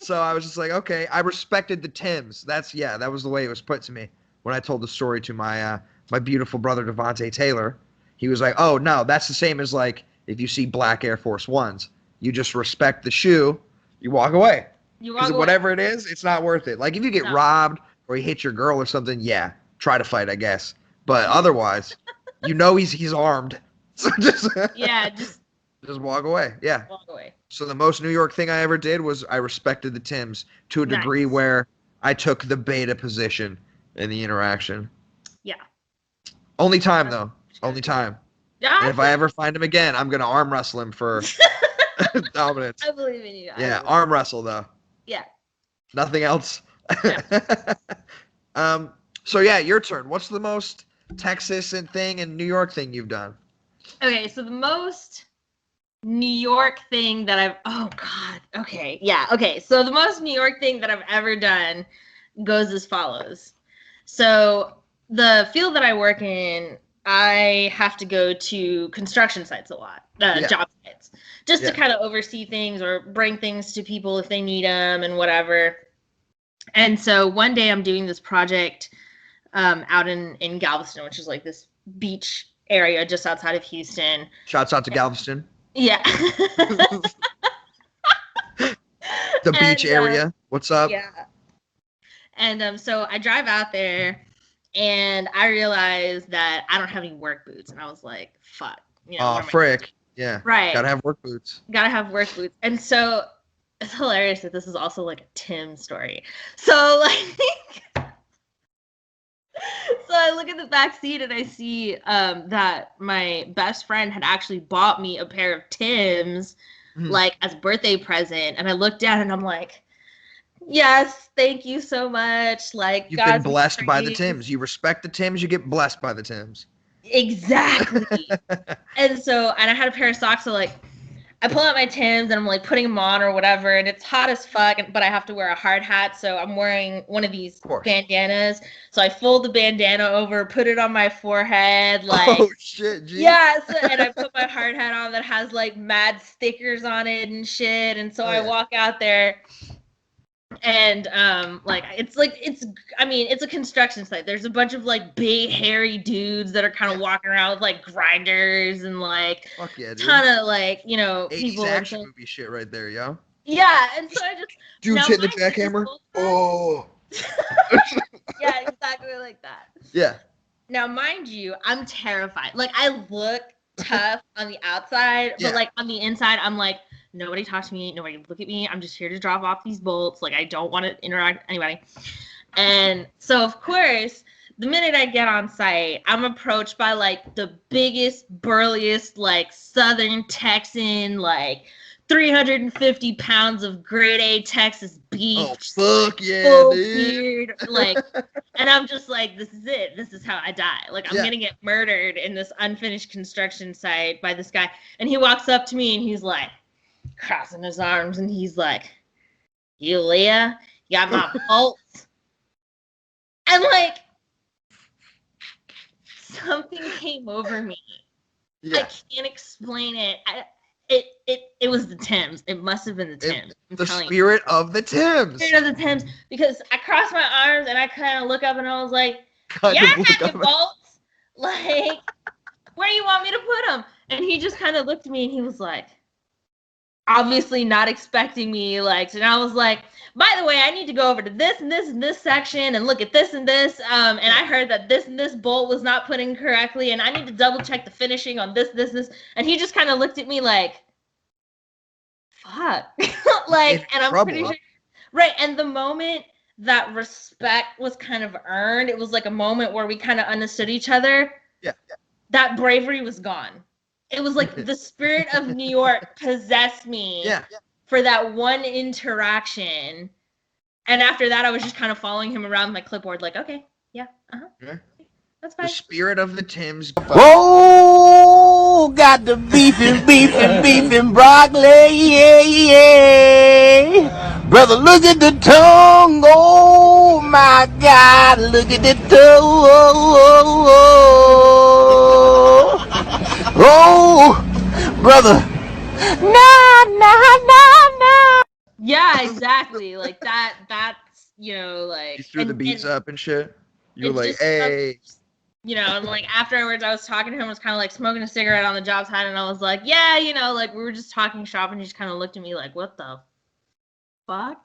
so I was just like, okay, I respected the Tims. That was the way it was put to me when I told the story to my my beautiful brother Devontae Taylor. He was like, oh no, that's the same as like if you see black Air Force Ones, you just respect the shoe, you walk away. Because whatever it is, it's not worth it. Like if you get robbed or you hit your girl or something, yeah, try to fight, I guess. But otherwise, you know he's armed. So just Just walk away. Yeah. Walk away. So the most New York thing I ever did was I respected the Tims to a degree Nice. where I took the beta position in the interaction. Yeah. Only time though. Only time. Yeah. And if I ever find him again, I'm gonna arm wrestle him for dominance. I believe in you. Yeah, arm wrestle though. Yeah. Nothing else. Yeah. So yeah, your turn. What's the most Texas thing and New York thing you've done? Okay, so the most New York thing that so the most New York thing that I've ever done goes as follows. So the field that I work in, I have to go to construction sites a lot, job sites, just to kind of oversee things or bring things to people if they need them and whatever. And so one day I'm doing this project out in Galveston, which is like this beach area just outside of Houston. Shouts out to Galveston. Yeah. The beach area. What's up? Yeah. And so I drive out there and I realized that I don't have any work boots. And I was like, fuck. You know, frick. Yeah. Right. Gotta have work boots. Gotta have work boots. And so it's hilarious that this is also like a Tim story. So like so I look at the back seat and I see that my best friend had actually bought me a pair of Tims like as a birthday present. And I looked down and I'm like, yes, thank you so much. Like you've been blessed by the Tims. You respect the Tims, you get blessed by the Tims. Exactly. and I had a pair of socks, so like I pull out my Tims and I'm like putting them on or whatever, and it's hot as fuck, but I have to wear a hard hat, so I'm wearing one of these bandanas. So I fold the bandana over, put it on my forehead, like oh shit, geez. Yeah, and I put my hard hat on that has like mad stickers on it and shit, and so I walk out there. And it's a construction site. There's a bunch of like big hairy dudes that are kind of walking around with like grinders and like ton of like, you know, 80s people action movie shit right there, yo. Yeah, and so I just dude's hitting the jackhammer. Oh. Yeah, exactly like that. Yeah. Now, mind you, I'm terrified. Like I look tough on the outside, but like on the inside, I'm like, nobody talk to me. Nobody look at me. I'm just here to drop off these bolts. Like, I don't want to interact with anybody. And so, of course, the minute I get on site, I'm approached by, like, the biggest, burliest, like, Southern Texan, like, 350 pounds of grade A Texas beef. Oh, fuck yeah, full dude. Beard, like, and I'm just like, this is it. This is how I die. Like, I'm going to get murdered in this unfinished construction site by this guy. And he walks up to me, and he's like, crossing his arms, and he's like, you Leah, you got my bolts? And like something came over me. I can't explain it. It was the Tims. It must have been the Tims. The spirit of the Tims. The spirit of the Tims. Because I crossed my arms and I kind of look up and I was like, I got your bolts. Like, where do you want me to put them? And he just kind of looked at me and he was like, obviously not expecting me, like, and I was like, by the way, I need to go over to this and this and this section and look at this and this, and I heard that this and this bolt was not put in correctly, and I need to double check the finishing on this, and he just kind of looked at me like, fuck, like, and I'm pretty sure, right, and the moment that respect was kind of earned, it was like a moment where we kind of understood each other, that bravery was gone. It was like the spirit of New York possessed me for that one interaction. And after that, I was just kind of following him around with my clipboard, like, okay, that's fine. The spirit of the Tims. Oh, got the beefing broccoli, yeah. Brother, look at the tongue, oh my God, look at the tongue. Oh, brother. No. Yeah, exactly. Like that's, you know, like. You threw the beats up and shit? You were like, hey. You know, and like afterwards I was talking to him, I was kind of like smoking a cigarette on the job site, and I was like, yeah, you know, like we were just talking shop, and he just kind of looked at me like, what the fuck?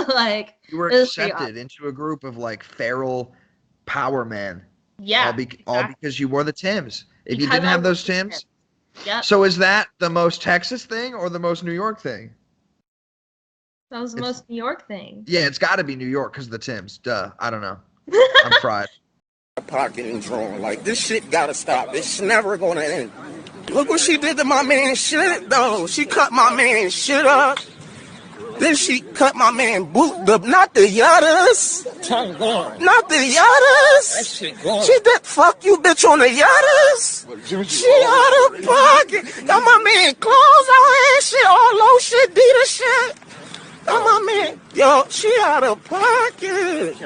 Like. You were accepted into a group of like feral power men. Yeah. All because you wore the Tims. If you didn't have those Tims, Yep. So is that the most Texas thing or the most New York thing? That was the most New York thing. Yeah, it's got to be New York because of the Timbs. Duh. I don't know. I'm fried. Pocket and drawing. Like, this shit gotta stop. It's never gonna end. Look what she did to my man shit, though. She cut my man shit up. Then she cut my man not the Yattas. Not the Yattas. She did fuck you, bitch, on the Yattas. She out of pocket. Got my man clothes on and shit, all low shit, Dita shit. Got my man, yo, she out of pocket.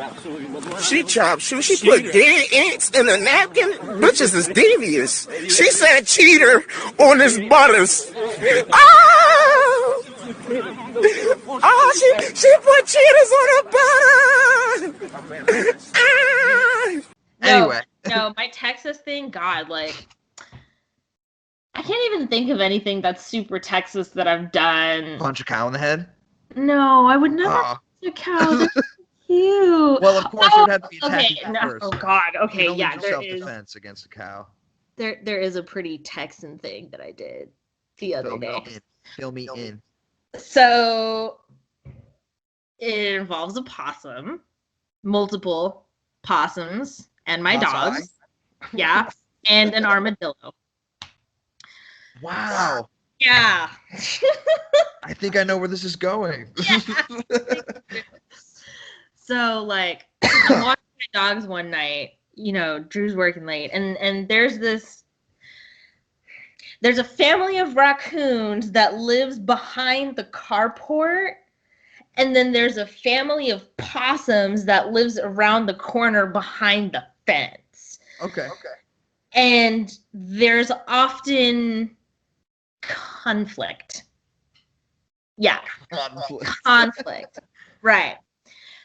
She chopped shoes. She put dead ants in a napkin. Bitches is devious. She said cheater on his butters. Oh! Oh, she put cheaters on her butter. Anyway. No, my Texas thing, God, like, I can't even think of anything that's super Texas that I've done. Punch a cow in the head? No, I would never punch a cow. They're so cute. Well, of course, it would have to be attacking okay, you no, first. Oh, God. Okay, you yeah, there is. Self-defense against a cow. There is a pretty Texan thing that I did the other day. Fill me in. So it involves a possum, multiple possums, and my dogs. Yeah, and an armadillo. Wow. Yeah. I think I know where this is going. Yeah. So, like, I'm walking my dogs one night. You know, Drew's working late, and there's a family of raccoons that lives behind the carport, and then there's a family of possums that lives around the corner behind the fence. Okay. And there's often conflict. Yeah. Conflict. Right.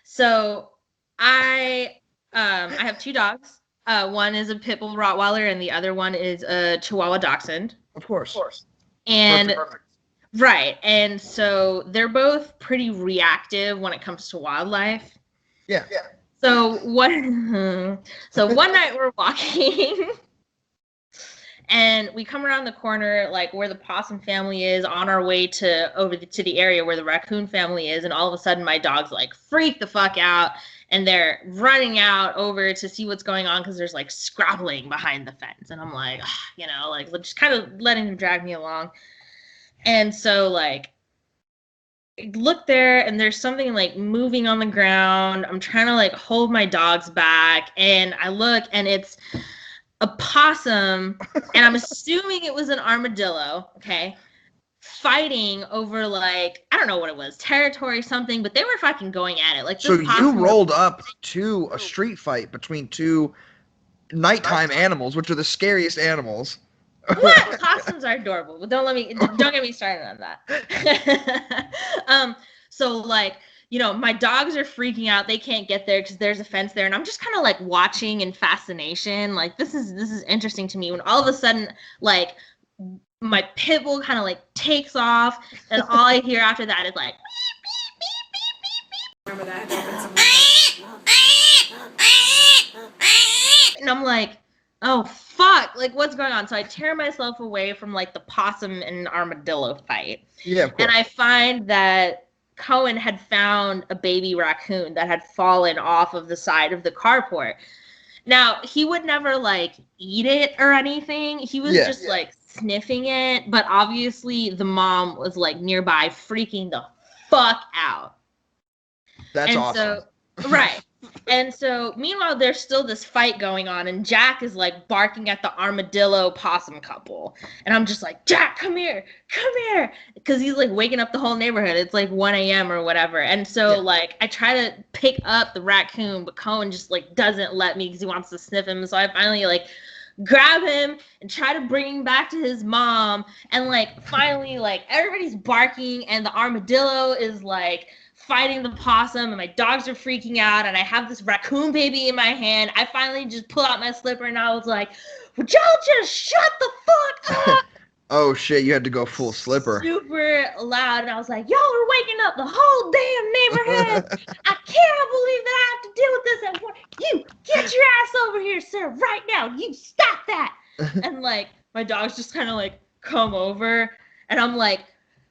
So I have two dogs. One is a pit bull Rottweiler, and the other one is a Chihuahua Dachshund. Of course. And Perfect. right, and so they're both pretty reactive when it comes to wildlife. Yeah. So one night we're walking, and we come around the corner, like where the possum family is, on our way to the area where the raccoon family is, and all of a sudden my dogs like freak the fuck out. And they're running out over to see what's going on because there's like scrabbling behind the fence. And I'm like, you know, like just kind of letting them drag me along. And so like, I look there and there's something like moving on the ground. I'm trying to like hold my dogs back. And I look and it's a possum. And I'm assuming it was an armadillo. Okay. Fighting over like, I don't know what it was, territory, something, but they were fucking going at it. Like, so you rolled up to a street fight between two nighttime animals, which are the scariest animals. What? Possums are adorable, but don't get me started on that. So like, you know, my dogs are freaking out. They can't get there because there's a fence there, and I'm just kind of like watching in fascination. Like, this is interesting to me. When all of a sudden, like, my pit bull kind of like takes off, and all I hear after that is like beep, beep, beep, beep, beep. Remember that? And I'm like, oh fuck, like what's going on? So I tear myself away from like the possum and armadillo fight. Yeah, of course. And I find that Cohen had found a baby raccoon that had fallen off of the side of the carport. Now, he would never like eat it or anything. He was just like sniffing it, but obviously the mom was like nearby freaking the fuck out. That's awesome. So, right. And so meanwhile there's still this fight going on, and Jack is like barking at the armadillo possum couple, and I'm just like, Jack, come here, because he's like waking up the whole neighborhood. It's like 1 a.m. or whatever. And so like I try to pick up the raccoon, but Cohen just like doesn't let me because he wants to sniff him. So I finally like grab him and try to bring him back to his mom, and like finally like everybody's barking and the armadillo is like fighting the possum, and my dogs are freaking out, and I have this raccoon baby in my hand. I finally just pull out my slipper, and I was like, would y'all just shut the fuck up? Oh shit, you had to go full slipper. Super loud, and I was like, y'all are waking up the whole damn neighborhood. I cannot believe that I have to deal with this at work. You get your ass over here, sir, right now. You stop that. And like my dogs just kind of like come over, and I'm like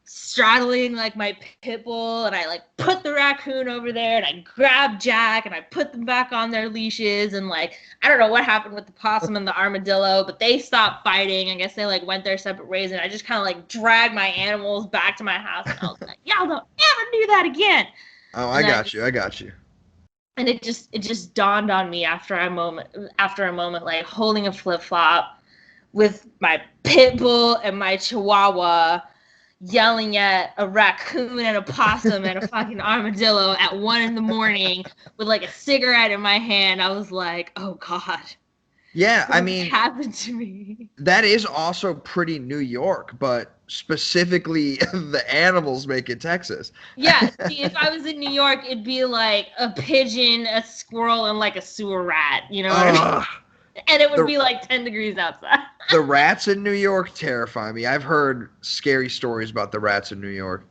straddling like my pit bull, and I like put the raccoon over there, and I grab Jack, and I put them back on their leashes, and like I don't know what happened with the possum and the armadillo, but they stopped fighting. I guess they like went their separate ways, and I just kind of like dragged my animals back to my house, and I was like, y'all don't ever do that again. Oh, I got you. And it just dawned on me after a moment, like holding a flip flop with my pit bull and my chihuahua, yelling at a raccoon and a possum and a fucking armadillo at 1 a.m. with like a cigarette in my hand. I was like, oh God. Yeah, I mean, what happened to me? That is also pretty New York, but specifically the animals make it Texas. Yeah, see, if I was in New York, it'd be like a pigeon, a squirrel, and like a sewer rat. You know what I mean? And it would be like 10 degrees outside. The rats in New York terrify me. I've heard scary stories about the rats in New York.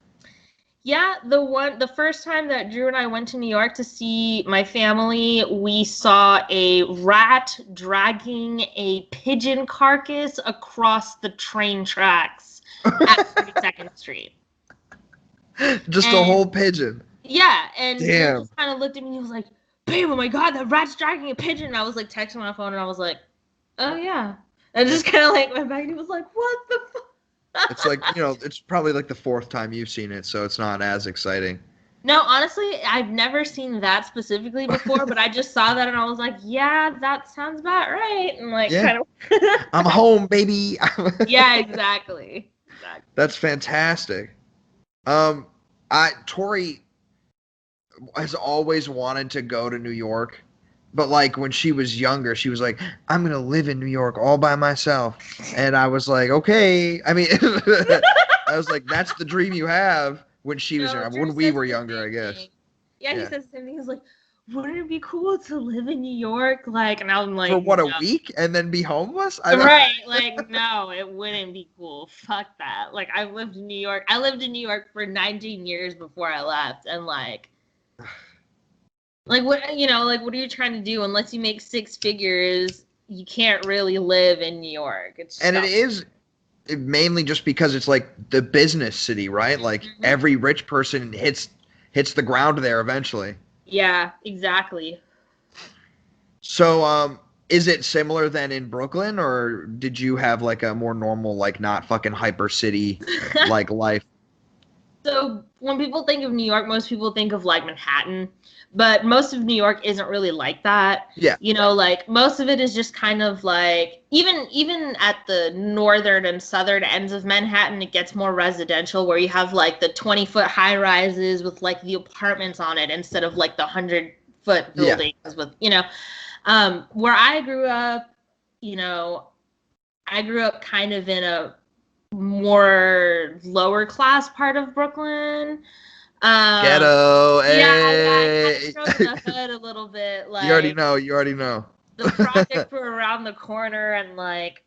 Yeah, the first time that Drew and I went to New York to see my family, we saw a rat dragging a pigeon carcass across the train tracks at 32nd Street. Just a whole pigeon. Yeah, and he Damn. just kind of looked at me and he was like, babe, oh my God, that rat's dragging a pigeon. And I was like texting my phone and I was like, oh yeah. And I just kind of like went back and he was like, what the fuck? It's like, it's probably like the 4th time you've seen it, so it's not as exciting. No, honestly, I've never seen that specifically before, but I just saw that and I was like, yeah, that sounds about right. And like, kind of. I'm home, baby. Yeah, exactly. That's fantastic. Tori has always wanted to go to New York, but like when she was younger, she was like, I'm going to live in New York all by myself. And I was like, okay. I mean, I was like, that's the dream you have when she was younger. When we were younger, I guess. Yeah, he says the same thing. He was like, wouldn't it be cool to live in New York? Like, and I'm like, for what, a week and then be homeless? Right. Like, no, it wouldn't be cool. Fuck that. Like, I've lived in New York. I lived in New York for 19 years before I left. And like what, what are you trying to do? Unless you make 6 figures, you can't really live in New York. And it is mainly just because it's like the business city, right? Like every rich person hits the ground there eventually. Yeah, exactly. So, is it similar then in Brooklyn, or did you have like a more normal, like not fucking hyper city like life? So when people think of New York, most people think of like Manhattan, but most of New York isn't really like that. Yeah. Like most of it is just kind of like, even at the northern and southern ends of Manhattan, it gets more residential where you have like the 20-foot high rises with like the apartments on it instead of like the 100-foot buildings with, where I grew up, I grew up kind of in a more lower class part of Brooklyn. Ghetto, hey. Yeah, I from the hood a little bit. Like, you already know. The projects were around the corner, and like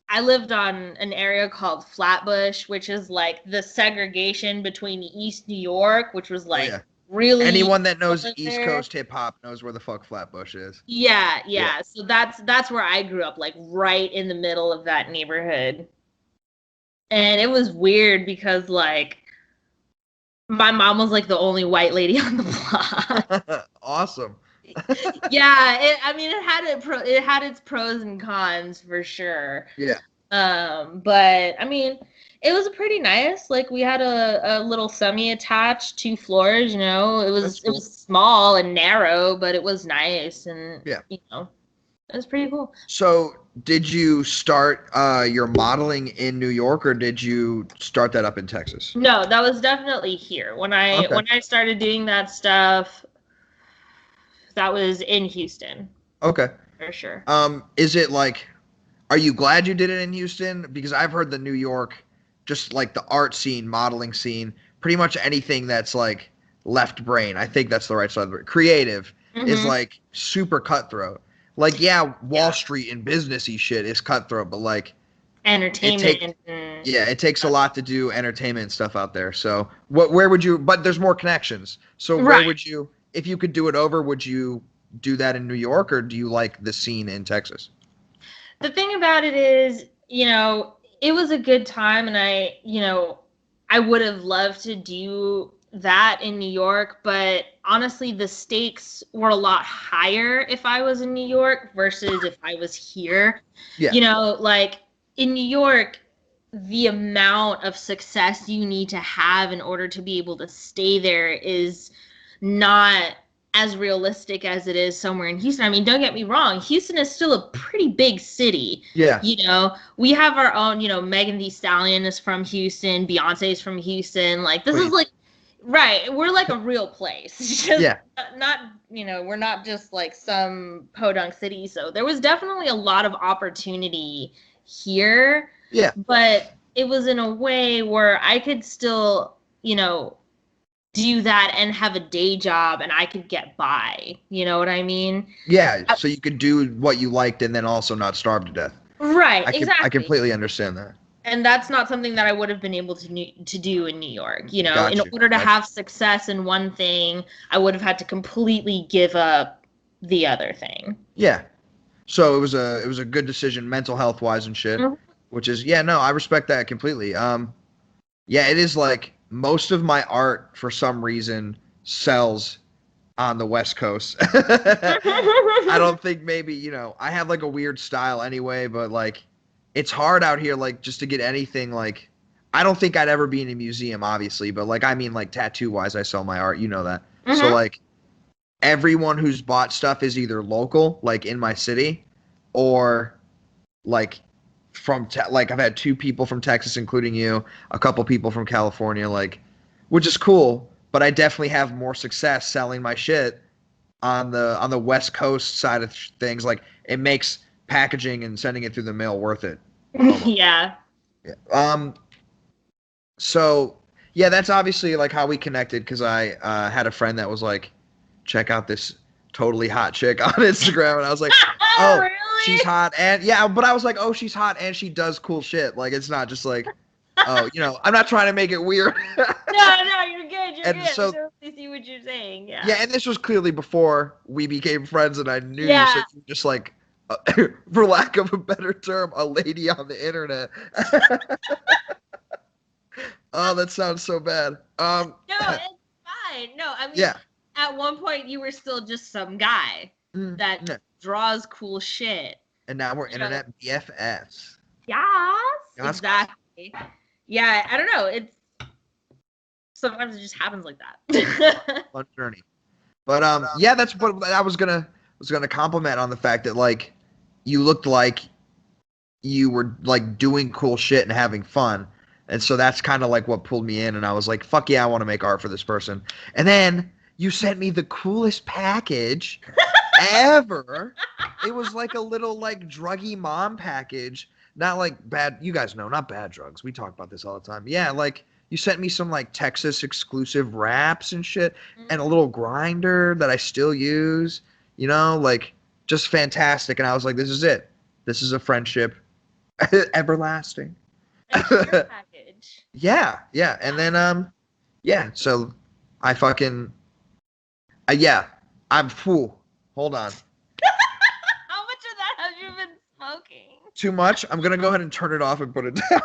I lived on an area called Flatbush, which is like the segregation between East New York, which was like really. Anyone that knows East Coast hip hop knows where the fuck Flatbush is. Yeah. So that's where I grew up, like right in the middle of that neighborhood. And it was weird because like my mom was like the only white lady on the block. Awesome. Yeah, it had its pros and cons for sure. Yeah. But I mean, it was pretty nice. Like we had a little semi-attached 2 floors. It was It was small and narrow, but it was nice, and it was pretty cool. So, did you start your modeling in New York, or did you start that up in Texas? No, that was definitely here. When I started doing that stuff, that was in Houston. Okay. For sure. Is it like, are you glad you did it in Houston? Because I've heard the New York, just like the art scene, modeling scene, pretty much anything that's like left brain, I think that's the right side of it, creative, is like super cutthroat. Like, Wall Street and businessy shit is cutthroat, but like entertainment. It takes a lot to do entertainment and stuff out there. So where would you, but there's more connections. So where would you, if you could do it over, would you do that in New York, or do you like the scene in Texas? The thing about it is, it was a good time, and I would have loved to do that in New York, but honestly, the stakes were a lot higher if I was in New York versus if I was here. Yeah. Like in New York, the amount of success you need to have in order to be able to stay there is not as realistic as it is somewhere in Houston. I mean, don't get me wrong, Houston is still a pretty big city. Yeah. We have our own, Megan Thee Stallion is from Houston, Beyonce's from Houston. Like, this is like, right, we're like a real place. Just yeah. Not, we're not just like some podunk city. So there was definitely a lot of opportunity here. Yeah. But it was in a way where I could still, do that and have a day job and I could get by. You know what I mean? Yeah, so you could do what you liked and then also not starve to death. Right, exactly. I completely understand that. And that's not something that I would have been able to do in New York. In Gotcha. order to have success in one thing, I would have had to completely give up the other thing. Yeah. So it was a good decision mental health wise and shit, which is I respect that completely. It is like most of my art for some reason sells on the West Coast. I don't think maybe, I have like a weird style anyway, but like it's hard out here like just to get anything like I don't think I'd ever be in a museum obviously, but like I mean like tattoo wise I sell my art, that. So like everyone who's bought stuff is either local like in my city or like like I've had 2 people from Texas, including you, a couple people from California, like, which is cool. But I definitely have more success selling my shit on the West Coast side of things. Like it makes packaging and sending it through the mail worth it. Yeah. So yeah, that's obviously like how we connected because I had a friend that was like, check out this totally hot chick on Instagram, and I was like, oh. Really? She's hot, and but I was like, oh, she's hot, and she does cool shit. Like, it's not just like, oh, I'm not trying to make it weird. No, you're good. You're good. So, I totally see what you're saying. Yeah. Yeah, and this was clearly before we became friends, and I knew you, so you just like, for lack of a better term, a lady on the internet. Oh, that sounds so bad. No, it's fine. No, I mean, at one point you were still just some guy that draws cool shit. And now we're internet BFFs. Yes, exactly. Yeah, I don't know. Sometimes it just happens like that. Fun journey. But that's what I was gonna compliment on the fact that like you looked like you were like doing cool shit and having fun. And so that's kind of like what pulled me in, and I was like, fuck yeah, I want to make art for this person. And then you sent me the coolest package ever. It was like a little like druggy mom package. Not like bad, you guys know, not bad drugs. We talk about this all the time. Yeah, like you sent me some like Texas exclusive wraps and shit, and a little grinder that I still use, like just fantastic. And I was like, this is it. This is a friendship everlasting. Package. Yeah. And then so I fucking I'm full. Hold on. How much of that have you been smoking? Too much? I'm gonna go ahead and turn it off and put it down.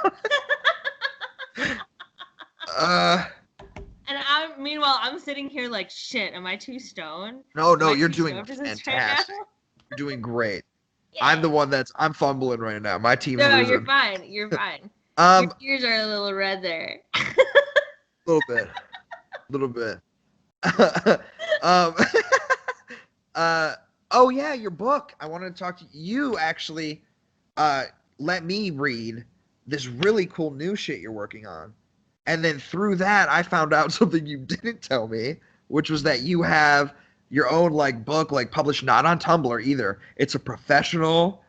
And meanwhile I'm sitting here like, shit, am I too stoned? No, you're doing fantastic. You're doing great. Yeah. I'm the one I'm fumbling right now. My team's losing. You're fine. You're fine. Your ears are a little red there. A little bit. Oh yeah, your book. I wanted to talk to you. Actually, let me read this really cool new shit you're working on, and then through that, I found out something you didn't tell me, which was that you have your own like book, like published not on Tumblr either. It's a professional,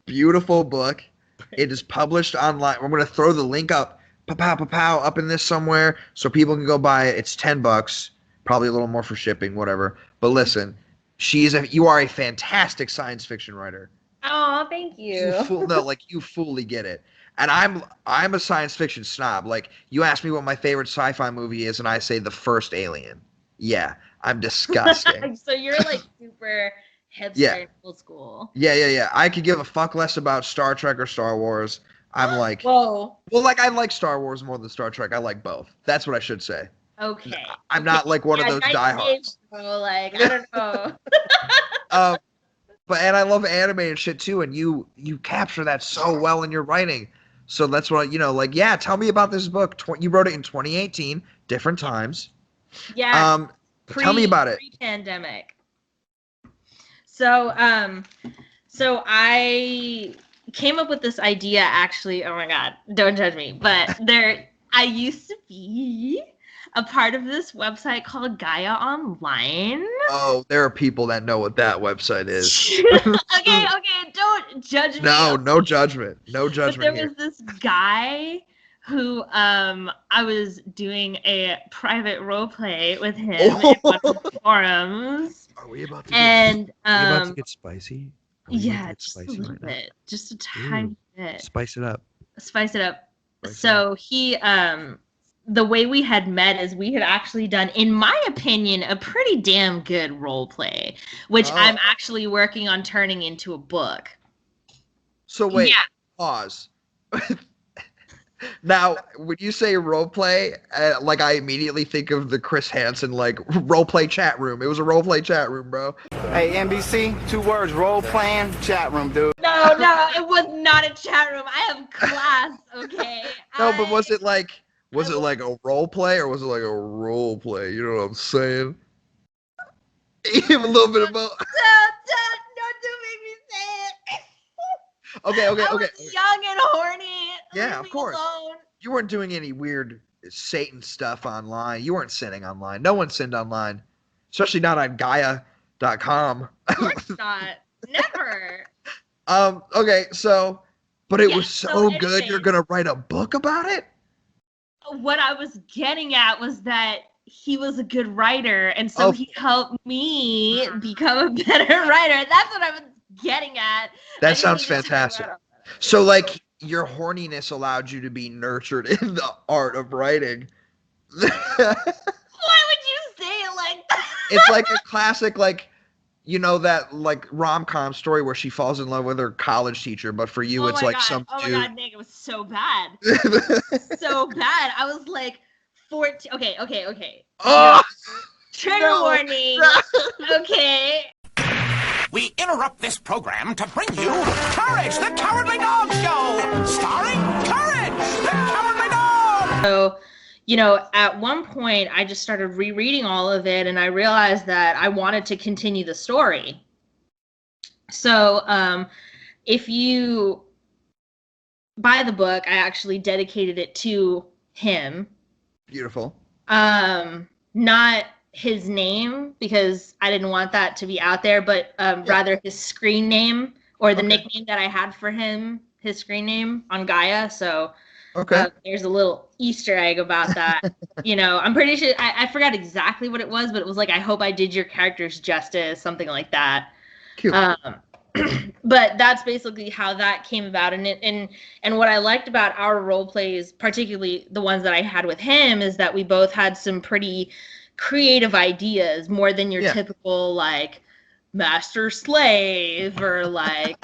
beautiful book. It is published online. I'm gonna throw the link up, up in this somewhere, so people can go buy it. It's $10, probably a little more for shipping, whatever. But listen, you are a fantastic science fiction writer. Oh, thank you. You fully get it. And I'm a science fiction snob. Like, you ask me what my favorite sci-fi movie is, and I say The First Alien. Yeah, I'm disgusting. So you're like super hipster and old school. Yeah. I could give a fuck less about Star Trek or Star Wars. I'm like, whoa. Well, like I like Star Wars more than Star Trek. I like both. That's what I should say. Okay. I'm not like one of those diehards. Like I don't know. But I love anime and shit too, and you capture that so well in your writing. So that's what like. Yeah, tell me about this book. You wrote it in 2018, different times. Yeah. Tell me about it. Pre-pandemic. So I came up with this idea actually. Oh my God, don't judge me. But I used to be a part of this website called Gaia Online. Oh, there are people that know what that website is. okay, don't judge me. No judgment. No judgment. But there was this guy who I was doing a private role play with him in one of the forums. Are we about to get spicy? Yeah, just a little bit. Just a tiny bit. Spice it up. So he the way we had met is we had actually done, in my opinion, a pretty damn good role play, which I'm actually working on turning into a book. So wait, pause. Now, when you say role play, like I immediately think of the Chris Hansen like role play chat room. It was a role play chat room, bro. Hey, NBC, 2 words, role playing chat room, dude. No, it was not a chat room. I have class, okay? No, but was it like a role play or was it like a role play? You know what I'm saying? Even a little bit of both. Don't make me say it. Okay. I was young and horny. Yeah, of course. Alone. You weren't doing any weird Satan stuff online. You weren't sinning online. No one sinned online, especially not on Gaia.com. Of course not. Never. Okay, so, but it was so good. You're gonna write a book about it? What I was getting at was that he was a good writer, and so he helped me become a better writer. That's what I was getting at. That sounds fantastic. So, like, your horniness allowed you to be nurtured in the art of writing. Why would you say it like that? It's like a classic, like, that like rom-com story where she falls in love with her college teacher, but for you it's like some dude. Oh my God, Nick, it was so bad. So bad. I was like 14. Okay. Oh, trigger warning. Okay. We interrupt this program to bring you Courage, the Cowardly Dog Show, starring Courage, the Cowardly Dog. So, at one point I just started rereading all of it and I realized that I wanted to continue the story. So, if you buy the book, I actually dedicated it to him. Beautiful. Not his name, because I didn't want that to be out there, but rather his screen name, or the nickname that I had for him, his screen name on Gaia. So there's a little Easter egg about that. I'm pretty sure, I forgot exactly what it was, but it was like, I hope I did your characters justice, something like that. Cute. But that's basically how that came about. And what I liked about our role plays, particularly the ones that I had with him, is that we both had some pretty creative ideas, more than your typical like master slave or like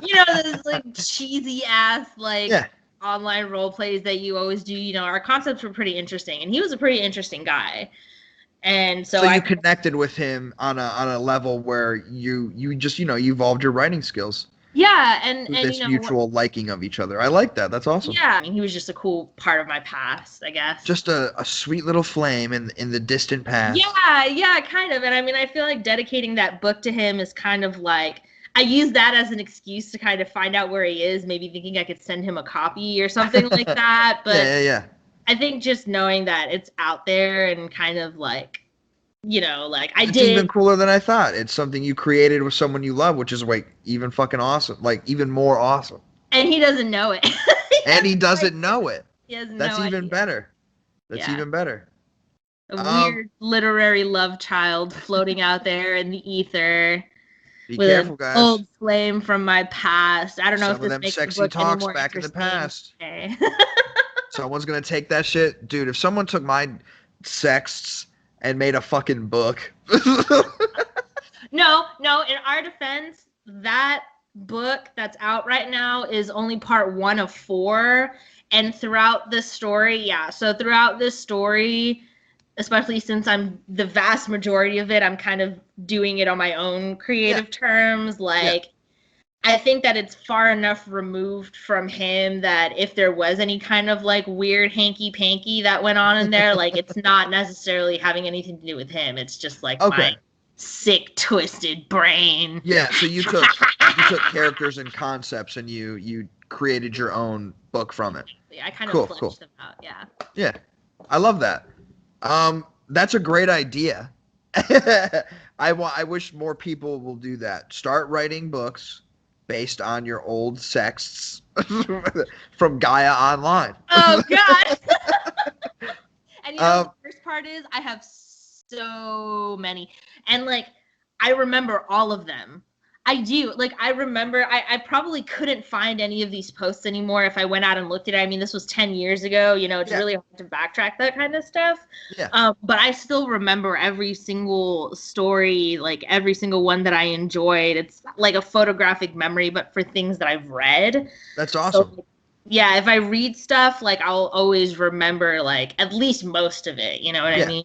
this like cheesy ass like online role plays that you always do. Our concepts were pretty interesting, and he was a pretty interesting guy. And so you connected with him on a level where you just you evolved your writing skills. Yeah, and this mutual liking of each other. I like that. That's awesome. Yeah, he was just a cool part of my past, I guess. Just a sweet little flame in the distant past. Yeah, kind of. And I feel like dedicating that book to him is kind of like, I use that as an excuse to kind of find out where he is, maybe thinking I could send him a copy or something like that. But yeah. I think just knowing that it's out there and kind of like, like it's even cooler than I thought. It's something you created with someone you love, which is like even fucking awesome, like even more awesome. And he doesn't know it. He doesn't know it. He has That's no even idea. better. That's even better. A weird literary love child floating out there in the ether. Be with careful, an guys. old flame from my past. I don't know Some if of this them makes sexy the book talks any more back in the interesting. past. Okay. Someone's gonna take that shit, dude. If someone took my sexts and made a fucking book. No. In our defense, that book that's out right now is only part 1 of 4. And throughout this story, especially since I'm the vast majority of it, I'm kind of doing it on my own creative terms. Like, I think that it's far enough removed from him that if there was any kind of like weird hanky-panky that went on in there, like it's not necessarily having anything to do with him. It's just like my sick, twisted brain. Yeah, so you took characters and concepts and you created your own book from it. I kind of fleshed them out, Yeah, I love that. That's a great idea. I wish more people will do that. Start writing books based on your old sexts from Gaia Online. Oh God! And you know the worst part is I have so many, and like I remember all of them. I do. Like, I remember, I probably couldn't find any of these posts anymore if I went out and looked at it. I mean, this was 10 years ago. You know, it's really hard to backtrack that kind of stuff. Yeah. But I still remember every single story, like every single one that I enjoyed. It's like a photographic memory, but for things that I've read. That's awesome. So, yeah, if I read stuff, like, I'll always remember, like, at least most of it. You know what I mean?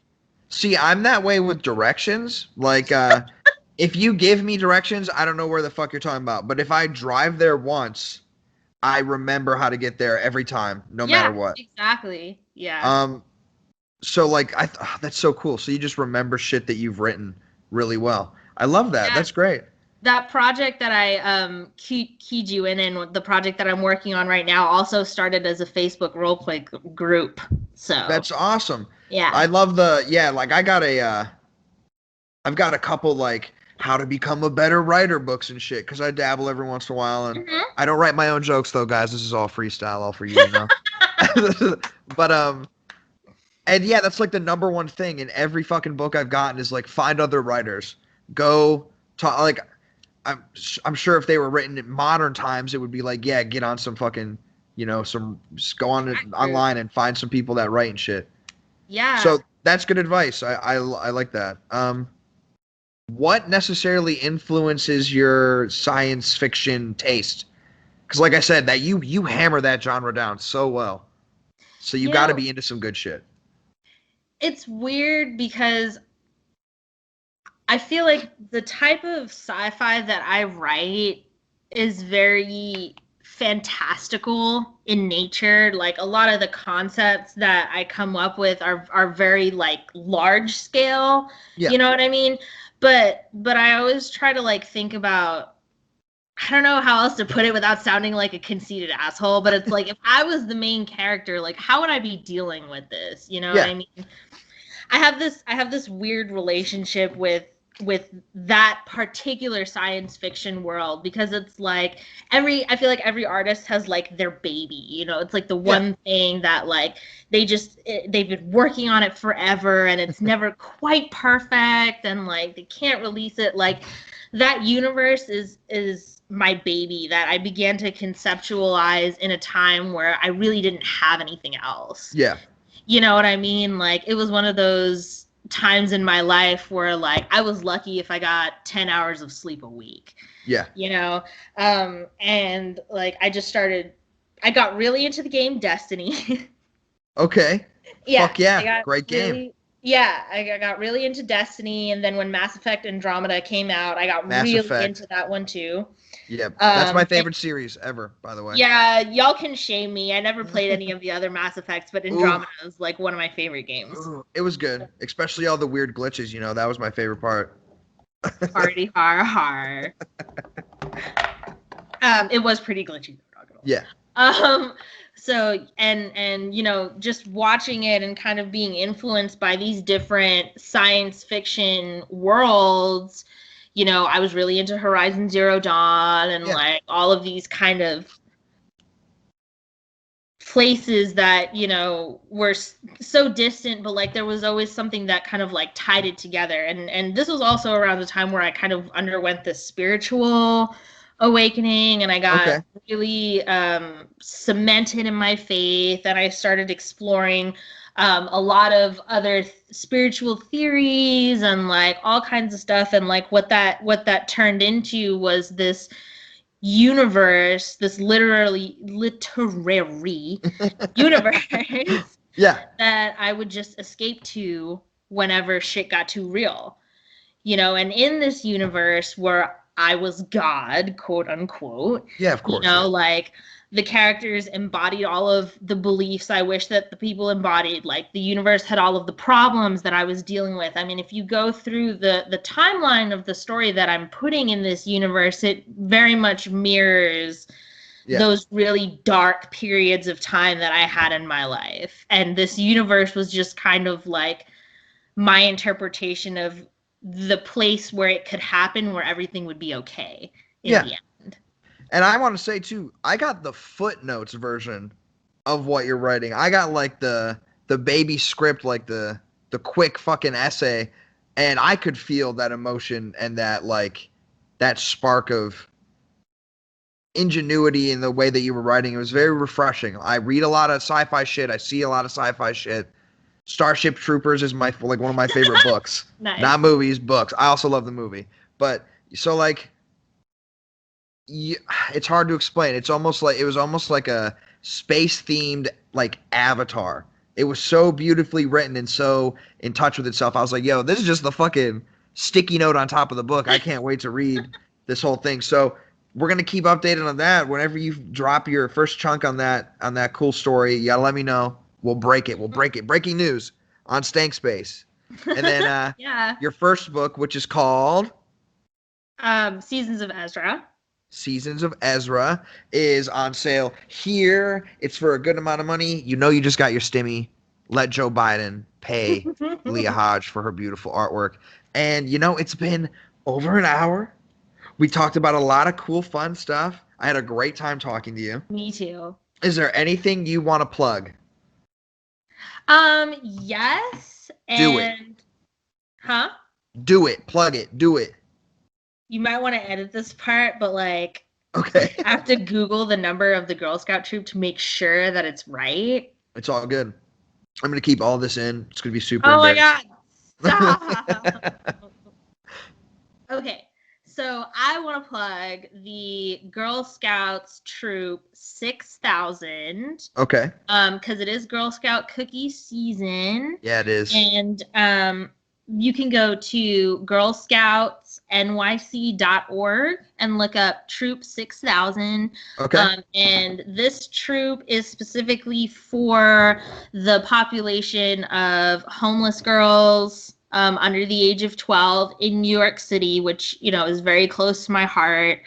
See, I'm that way with directions. Like, if you give me directions, I don't know where the fuck you're talking about. But if I drive there once, I remember how to get there every time, no matter what. Exactly. Yeah. So like, that's so cool. So you just remember shit that you've written really well. I love that. Yeah. That's great. That project that I keyed you in, the project that I'm working on right now, also started as a Facebook roleplay group. So that's awesome. Yeah. I love like I've got a couple like how to become a better writer books and shit, because I dabble every once in a while, and I don't write my own jokes though, guys. This is all freestyle, all for you, you know. But and yeah, that's like the number one thing in every fucking book I've gotten is like find other writers, go talk. Like I'm sure if they were written in modern times, it would be like, yeah, get on some fucking, you know, just go on online and find some people that write and shit. Yeah. So that's good advice. I like that. What necessarily influences your science fiction taste? Because like I said, that you hammer that genre down so well. So you got to be into some good shit. It's weird because I feel like the type of sci-fi that I write is very fantastical in nature. Like a lot of the concepts that I come up with are very like large scale. Yeah. You know what I mean? But I always try to like think about, I don't know how else to put it without sounding like a conceited asshole, but it's like if I was the main character, like how would I be dealing with this? You know what I mean? I have this weird relationship with that particular science fiction world, because it's like I feel like every artist has like their baby, you know, it's like the one thing that like they've been working on it forever and it's never quite perfect and like they can't release it. Like that universe is my baby that I began to conceptualize in a time where I really didn't have anything else. Yeah. You know what I mean? Like it was one of those times in my life where like I was lucky if I got 10 hours of sleep a week. Yeah. You know? And like I got really into the game Destiny. Okay. Yeah. Fuck yeah. Great game. I got really into Destiny, and then when Mass Effect Andromeda came out, I got really into that one too. Yeah, that's my favorite series ever, by the way. Yeah, y'all can shame me. I never played any of the other Mass Effects, but Andromeda is like one of my favorite games. It was good, especially all the weird glitches. You know, that was my favorite part. Party har. It was pretty glitchy. Yeah. So and you know, just watching it and kind of being influenced by these different science fiction worlds. You know, I was really into Horizon Zero Dawn and like all of these kind of places that, you know, were so distant, but like there was always something that kind of like tied it together. And this was also around the time where I kind of underwent this spiritual awakening, and I got really cemented in my faith, and I started exploring a lot of other spiritual theories and like all kinds of stuff. And like what that turned into was this universe, this literary universe Yeah. that I would just escape to whenever shit got too real. You know, and in this universe where I was God, quote unquote. Yeah, of course. You know, like the characters embodied all of the beliefs I wish that the people embodied. Like the universe had all of the problems that I was dealing with. I mean, if you go through the timeline of the story that I'm putting in this universe, it very much mirrors those really dark periods of time that I had in my life. And this universe was just kind of like my interpretation of the place where it could happen, where everything would be okay in the end. And I want to say too, I got the footnotes version of what you're writing. I got like the baby script, like the quick fucking essay, and I could feel that emotion and that like that spark of ingenuity in the way that you were writing. It was very refreshing. I read a lot of sci-fi shit. I see a lot of sci-fi shit. Starship Troopers is one of my favorite books. Nice. Not movies, books. I also love the movie. But so like, it's hard to explain. It was almost like a space themed like Avatar. It was so beautifully written and so in touch with itself. I was like, yo, this is just the fucking sticky note on top of the book. I can't wait to read this whole thing. So we're gonna keep updated on that. Whenever you drop your first chunk on that cool story, you gotta let me know. We'll break it. Breaking news on Stank Space. And then your first book, which is called Seasons of Ezra. Seasons of Ezra, is on sale here. It's for a good amount of money. You know you just got your stimmy. Let Joe Biden pay Lea Hodge for her beautiful artwork. And you know, it's been over an hour. We talked about a lot of cool, fun stuff. I had a great time talking to you. Me too. Is there anything you want to plug? Yes. Do it. Huh? Do it. Plug it. Do it. You might want to edit this part, but like, okay. I have to Google the number of the Girl Scout troop to make sure that it's right. It's all good. I'm going to keep all this in. It's going to be super Oh my God. Stop. Okay. So I want to plug the Girl Scouts troop 6,000. Okay. Because it is Girl Scout cookie season. Yeah, it is. And you can go to girlscoutsnyc.org and look up Troop 6,000. Okay. And this troop is specifically for the population of homeless girls under the age of 12 in New York City, which, you know, is very close to my heart.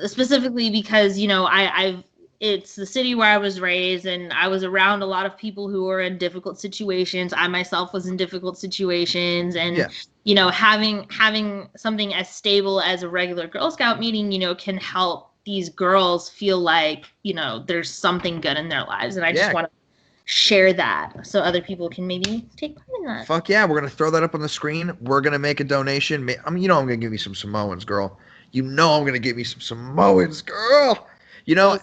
Specifically because, you know, it's the city where I was raised, and I was around a lot of people who were in difficult situations. I myself was in difficult situations, and you know, having something as stable as a regular Girl Scout meeting, you know, can help these girls feel like, you know, there's something good in their lives, and I just want to share that so other people can maybe take part in that. Fuck yeah, we're gonna throw that up on the screen. We're gonna make a donation. I mean, you know, I'm gonna give you some Samoans, girl. You know, I'm gonna give you some Samoans, girl. You know.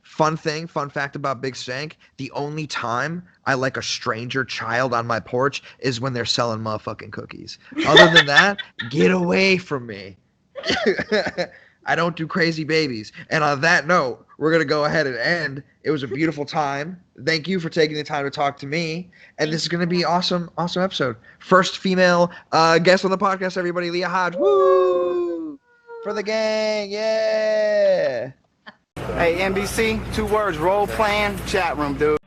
Fun fact about Big Stank, the only time I like a stranger child on my porch is when they're selling motherfucking cookies. Other than that, get away from me. I don't do crazy babies. And on that note, we're going to go ahead and end. It was a beautiful time. Thank you for taking the time to talk to me. And this is going to be awesome episode. First female guest on the podcast, everybody, Lea Hodge. Woo! For the gang, yeah! Hey, NBC, 2 words, role playing, chat room, dude.